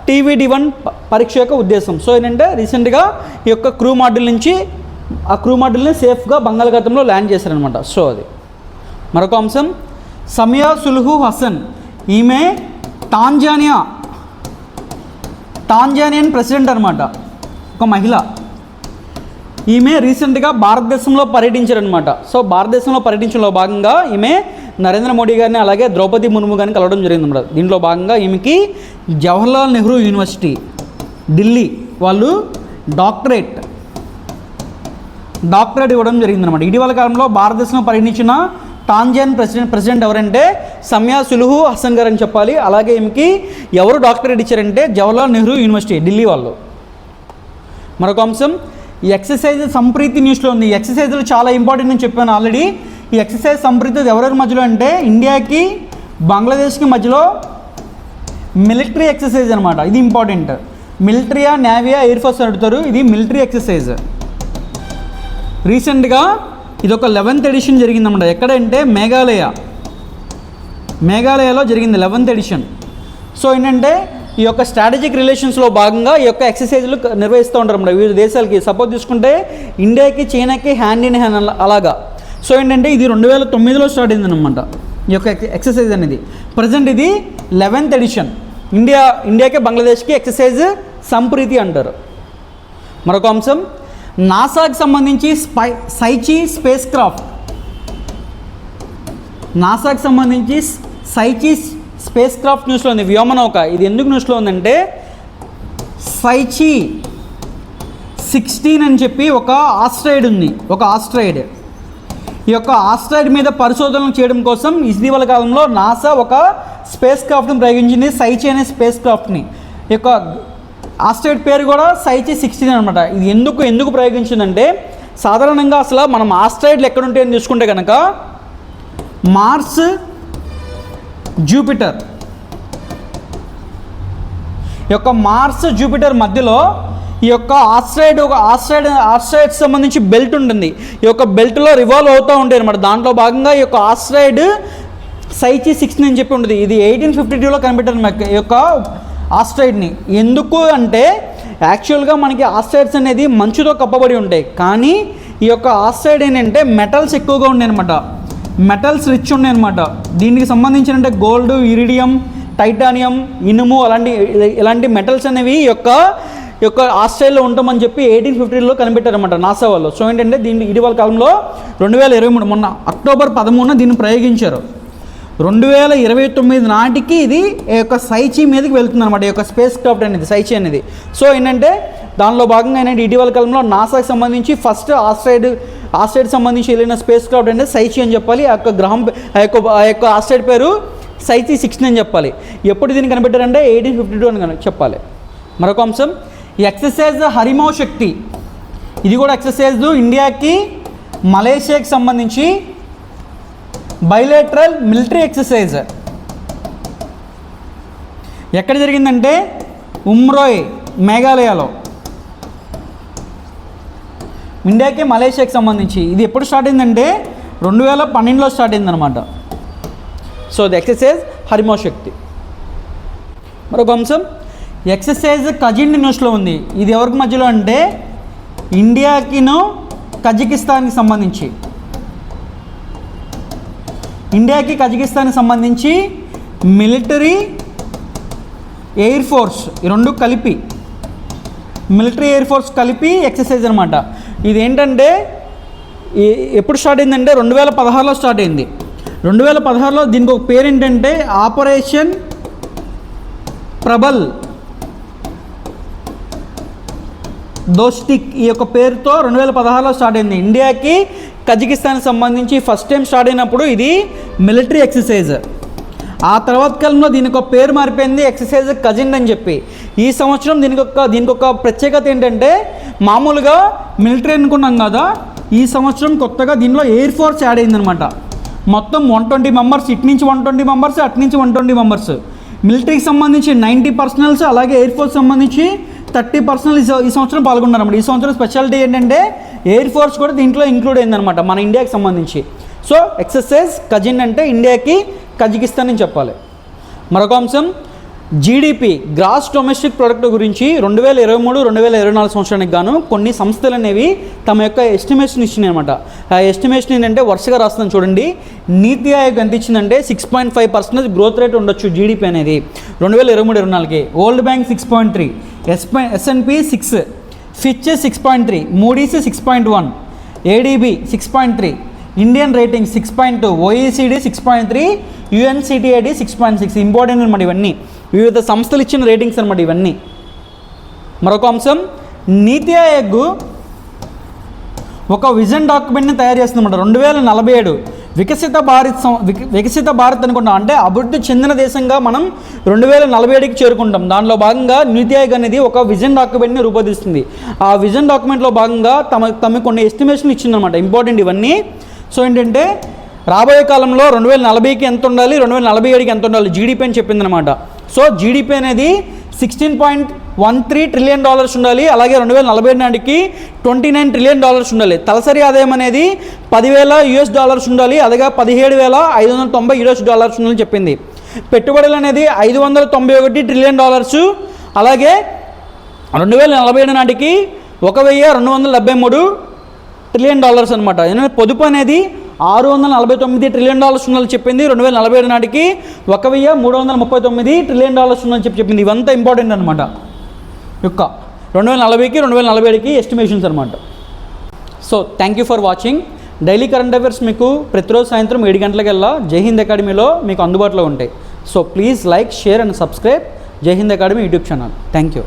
TVD-1 పరీక్ష యొక్క ఉద్దేశం. సో ఏంటంటే రీసెంట్గా ఈ యొక్క క్రూ మాడ్యూల్ నుంచి ఆ క్రూ మాడ్యూల్ని సేఫ్గా బంగాళాఖాతంలో ల్యాండ్ చేశారనమాట. సో అది మరొక అంశం. సమియా సులుహు హసన్, ఈమె టాంజానియన్ ప్రెసిడెంట్ అనమాట, ఒక మహిళ. ఈమె రీసెంట్గా భారతదేశంలో పర్యటించారనమాట. సో భారతదేశంలో పర్యటించడంలో భాగంగా ఈమె నరేంద్ర మోడీ గారిని అలాగే ద్రౌపది ముర్ము గారిని కలవడం జరిగిందన్నమాట. దీంట్లో భాగంగా ఈమెకి జవహర్లాల్ నెహ్రూ యూనివర్సిటీ ఢిల్లీ వాళ్ళు డాక్టరేట్ ఇవ్వడం జరిగిందనమాట. ఇటీవల కాలంలో భారతదేశంలో పర్యటించిన టాంజాన్ ప్రెసిడెంట్ ఎవరంటే సమియా సులుహు హసన్ గారు అని చెప్పాలి. అలాగే ఈమెకి ఎవరు డాక్టరేట్ ఇచ్చారంటే జవహర్లాల్ నెహ్రూ యూనివర్సిటీ ఢిల్లీ వాళ్ళు. మరొక అంశం, ఈ ఎక్సర్సైజ్ సంప్రీతి న్యూస్లో ఉంది. ఈ ఎక్సర్సైజ్లు చాలా ఇంపార్టెంట్ అని చెప్పాను ఆల్రెడీ. ఈ ఎక్సర్సైజ్ సంప్రీతి ఎవరెవరి మధ్యలో అంటే ఇండియాకి బంగ్లాదేశ్కి మధ్యలో మిలిటరీ ఎక్సర్సైజ్ అనమాట. ఇది ఇంపార్టెంట్. మిలిటరీయా, నేవీయా, ఎయిర్ ఫోర్స్ అడుగుతారు. ఇది మిలిటరీ ఎక్సర్సైజ్. రీసెంట్గా ఇది ఒక 11th ఎడిషన్ జరిగిందన్నమాట. ఎక్కడంటే మేఘాలయలో జరిగింది 11th ఎడిషన్. సో ఏంటంటే ఈ యొక్క స్ట్రాటజిక్ రిలేషన్స్లో భాగంగా ఈ యొక్క ఎక్సర్సైజ్లు నిర్వహిస్తూ ఉంటారు అన్నమాట వివిధ దేశాలకి. సపోజ్ తీసుకుంటే ఇండియాకి, చైనాకి హ్యాండ్ ఇన్ హ్యాండ్ అలాగా. సో ఏంటంటే ఇది 2009లో స్టార్ట్ అయిందన్నమాట ఈ యొక్క ఎక్సర్సైజ్ అనేది. ప్రజెంట్ ఇది 11th ఎడిషన్. ఇండియాకి బంగ్లాదేశ్కి ఎక్సర్సైజ్ సంప్రీతి అంటారు. మరొక అంశం, నాసాకి సంబంధించి సైచి స్పేస్ క్రాఫ్ట్ న్యూస్లో ఉంది. వ్యోమనౌక ఇది ఎందుకు న్యూస్లో ఉందంటే సైచి 16 అని చెప్పి ఒక ఆస్ట్రాయిడ్ ఉంది. ఈ యొక్క ఆస్ట్రాయిడ్ మీద పరిశోధనలు చేయడం కోసం ఇటీవల కాలంలో నాసా ఒక స్పేస్ క్రాఫ్ట్ని ప్రయోగించింది, సైచి అనే స్పేస్ క్రాఫ్ట్ని. ఈ యొక్క ఆస్ట్రాయిడ్ పేరు కూడా సైచి 16 అనమాట. ఇది ఎందుకు ప్రయోగించిందంటే సాధారణంగా అసలు మనం ఆస్ట్రాయిడ్లు ఎక్కడ ఉంటాయని చూసుకుంటే కనుక మార్స్, జూపిటర్. ఈ యొక్క మార్స్, జూపిటర్ మధ్యలో ఈ యొక్క ఆస్ట్రాయిడ్ సంబంధించి బెల్ట్ ఉంటుంది. ఈ యొక్క బెల్ట్లో రివాల్వ్ అవుతూ ఉంటాయి అనమాట. దాంట్లో భాగంగా ఈ యొక్క ఆస్ట్రాయిడ్ సైచి 16 అని చెప్పి ఉంటుంది. ఇది 1852లో కనిపెట్టారు ఈ యొక్క ఆస్ట్రాయిడ్ని. ఎందుకు అంటే యాక్చువల్గా మనకి ఆస్ట్రాయిడ్స్ అనేది మంచుతో కప్పబడి ఉంటాయి. కానీ ఈ యొక్క ఆస్ట్రాయిడ్ ఏంటంటే మెటల్స్ ఎక్కువగా ఉన్నాయి అనమాట. మెటల్స్ రిచ్ ఉన్నాయి అనమాట. దీనికి సంబంధించిన గోల్డ్, ఇరిడియం, టైటానియం, ఇనుము ఇలాంటి మెటల్స్ అనేవి ఈ యొక్క ఆస్ట్రాయిడ్లో ఉంటామని చెప్పి 1852లో కనిపెట్టారన్నమాట నాసా వాళ్ళు. సో ఏంటంటే దీన్ని ఇటీవల కాలంలో 2023 మొన్న అక్టోబర్ 13న దీన్ని ప్రయోగించారు. 2029 నాటికి ఇది ఈ యొక్క సైచి మీదకి వెళ్తుంది అనమాట. ఈ యొక్క స్పేస్ క్రాఫ్ట్ అనేది సైచి అనేది. సో ఏంటంటే దానిలో భాగంగా ఏంటంటే ఇటీవల కాలంలో నాసాకి సంబంధించి ఫస్ట్ ఆస్ట్రాయిడ్ సంబంధించి వెళ్ళిన స్పేస్ క్రాఫ్ట్ అనేది సైచి అని చెప్పాలి. ఆ యొక్క ఆస్ట్రాయిడ్ పేరు సైచి 16 అని చెప్పాలి. ఎప్పుడు దీన్ని కనిపెట్టారంటే 1852 అని చెప్పాలి. మరొక అంశం, ఈ ఎక్సర్సైజ్ హరిమౌ శక్తి. ఇది కూడా ఎక్సర్సైజ్ ఇండియాకి మలేషియాకి సంబంధించి బైలేటరల్ మిలిటరీ ఎక్సర్సైజ్. ఎక్కడ జరిగిందంటే ఉమ్రోయ్, మేఘాలయలో. ఇండియాకి మలేషియాకి సంబంధించి ఇది ఎప్పుడు స్టార్ట్ అయిందంటే 2012లో స్టార్ట్ అయిందనమాట. సో ది ఎక్సర్సైజ్ హరిమౌ శక్తి. మరొక అంశం, ఎక్సర్సైజ్ కజిన్ న్యూస్లో ఉంది. ఇది ఎవరికి మధ్యలో అంటే ఇండియాకిను కజకిస్తాన్కి సంబంధించి. ఇండియాకి కజకిస్తాన్కి సంబంధించి మిలిటరీ, ఎయిర్ ఫోర్స్ ఈ రెండు కలిపి, మిలిటరీ, ఎయిర్ ఫోర్స్ కలిపి ఎక్సర్సైజ్ అనమాట. ఇది ఏంటంటే ఎప్పుడు స్టార్ట్ అయిందంటే 2016లో స్టార్ట్ అయింది. 2016లో దీనికి ఒక పేరు ఏంటంటే ఆపరేషన్ ప్రబల్. దోస్టిక్ ఈ యొక్క పేరుతో 2016లో స్టార్ట్ అయింది. ఇండియాకి కజకిస్తాన్కి సంబంధించి ఫస్ట్ టైం స్టార్ట్ అయినప్పుడు ఇది మిలిటరీ ఎక్సర్సైజ్. ఆ తర్వాత కాలంలో దీనికి ఒక పేరు మారిపోయింది, ఎక్సర్సైజ్ కజిన్ అని చెప్పి. ఈ సంవత్సరం దీనికి ఒక ప్రత్యేకత ఏంటంటే, మామూలుగా మిలిటరీ అనుకున్నాం కదా, ఈ సంవత్సరం కొత్తగా దీనిలో ఎయిర్ ఫోర్స్ యాడ్ అయిందనమాట. మొత్తం 120 మెంబర్స్, ఇటు నుంచి 120 మెంబర్స్, అటు నుంచి 120 మెంబర్స్. మిలిటరీకి సంబంధించి 90 పర్సనల్స్, అలాగే ఎయిర్ ఫోర్స్ సంబంధించి 30 పర్సనల్ ఈ సంవత్సరం పాల్గొన్నారన్నమాట. ఈ సంవత్సరం స్పెషాలిటీ ఏంటంటే ఎయిర్ ఫోర్స్ కూడా దీంట్లో ఇంక్లూడ్ అయిందనమాట మన ఇండియాకి సంబంధించి. సో ఎక్సర్సైజ్ కజిన్ అంటే ఇండియాకి కజకిస్తాన్ అని చెప్పాలి. మరొక అంశం జీడిపి, గ్రాస్ డొమెస్టిక్ ప్రొడక్ట్ గురించి 2023-2024 సంవత్సరానికి గాను కొన్ని సంస్థలు అనేవి తమ యొక్క ఎస్టిమేషన్ ఇచ్చినాయి అనమాట. ఆ ఎస్టిమేషన్ ఏంటంటే వరుసగా రాస్తున్నాను చూడండి. నీతి ఆయోగ్ ఎంత ఇచ్చిందంటే 6.5% గ్రోత్ రేట్ ఉండొచ్చు జీడిపి అనేది 2023-24కి. World Bank 6.3, S&P 6, Fitch 6.3, Moody's 6.1, ADB 6.3, Indian rating 6.2, OECD 6.3, UNCTAD 6.6. Important అనమాట ఇవన్నీ, వివిధ సంస్థలు ఇచ్చిన రేటింగ్స్ అనమాట ఇవన్నీ. మరొక అంశం, నీతి ఆయోగ్ ఒక విజన్ డాక్యుమెంట్ని తయారు చేస్తుందన్నమాట. 2047 వికసిత భారత్ అనుకుంటాం, అంటే అభివృద్ధి చెందిన దేశంగా మనం 2047కి చేరుకుంటాం. దానిలో భాగంగా నీతి ఆయోగ్ అనేది ఒక విజన్ డాక్యుమెంట్ని రూపొందిస్తుంది. ఆ విజన్ డాక్యుమెంట్లో భాగంగా తమ కొన్ని ఎస్టిమేషన్ ఇచ్చిందనమాట. ఇంపార్టెంట్ ఇవన్నీ. సో ఏంటంటే రాబోయే కాలంలో 2040కి ఎంత ఉండాలి, 2047కి ఎంత ఉండాలి జీడిపి అని చెప్పిందనమాట. సో జీడిపి అనేది $16.13 ట్రిలియన్ ఉండాలి. అలాగే 2040 నాటికి $29 ట్రిలియన్ ఉండాలి. తలసరి ఆదాయం అనేది $10,000 ఉండాలి. అలాగే $17,590 ఉండాలని చెప్పింది. పెట్టుబడులు అనేది $591 ట్రిలియన్. అలాగే 2047 నాటికి $1,273 ట్రిలియన్ అనమాట. పొదుపు అనేది $649 ట్రిలియన్ ఉండాలని చెప్పింది. 2047 నాటికి $1,339 ట్రిలియన్ ఉండాలని చెప్పింది. ఇవంతా ఇంపార్టెంట్ అనమాట. యొక్క 2040కి 2047కి ఎస్టిమేషన్స్ అనమాట. So thank you for watching. Daily current affairs మీకు ప్రతిరోజు సాయంత్రం 7 గంటలకల్లా జై హింద్ అకాడమీలో మీకు అందుబాటులో ఉంటాయి. So please like, share and subscribe Jai Hind academy YouTube channel. Thank you.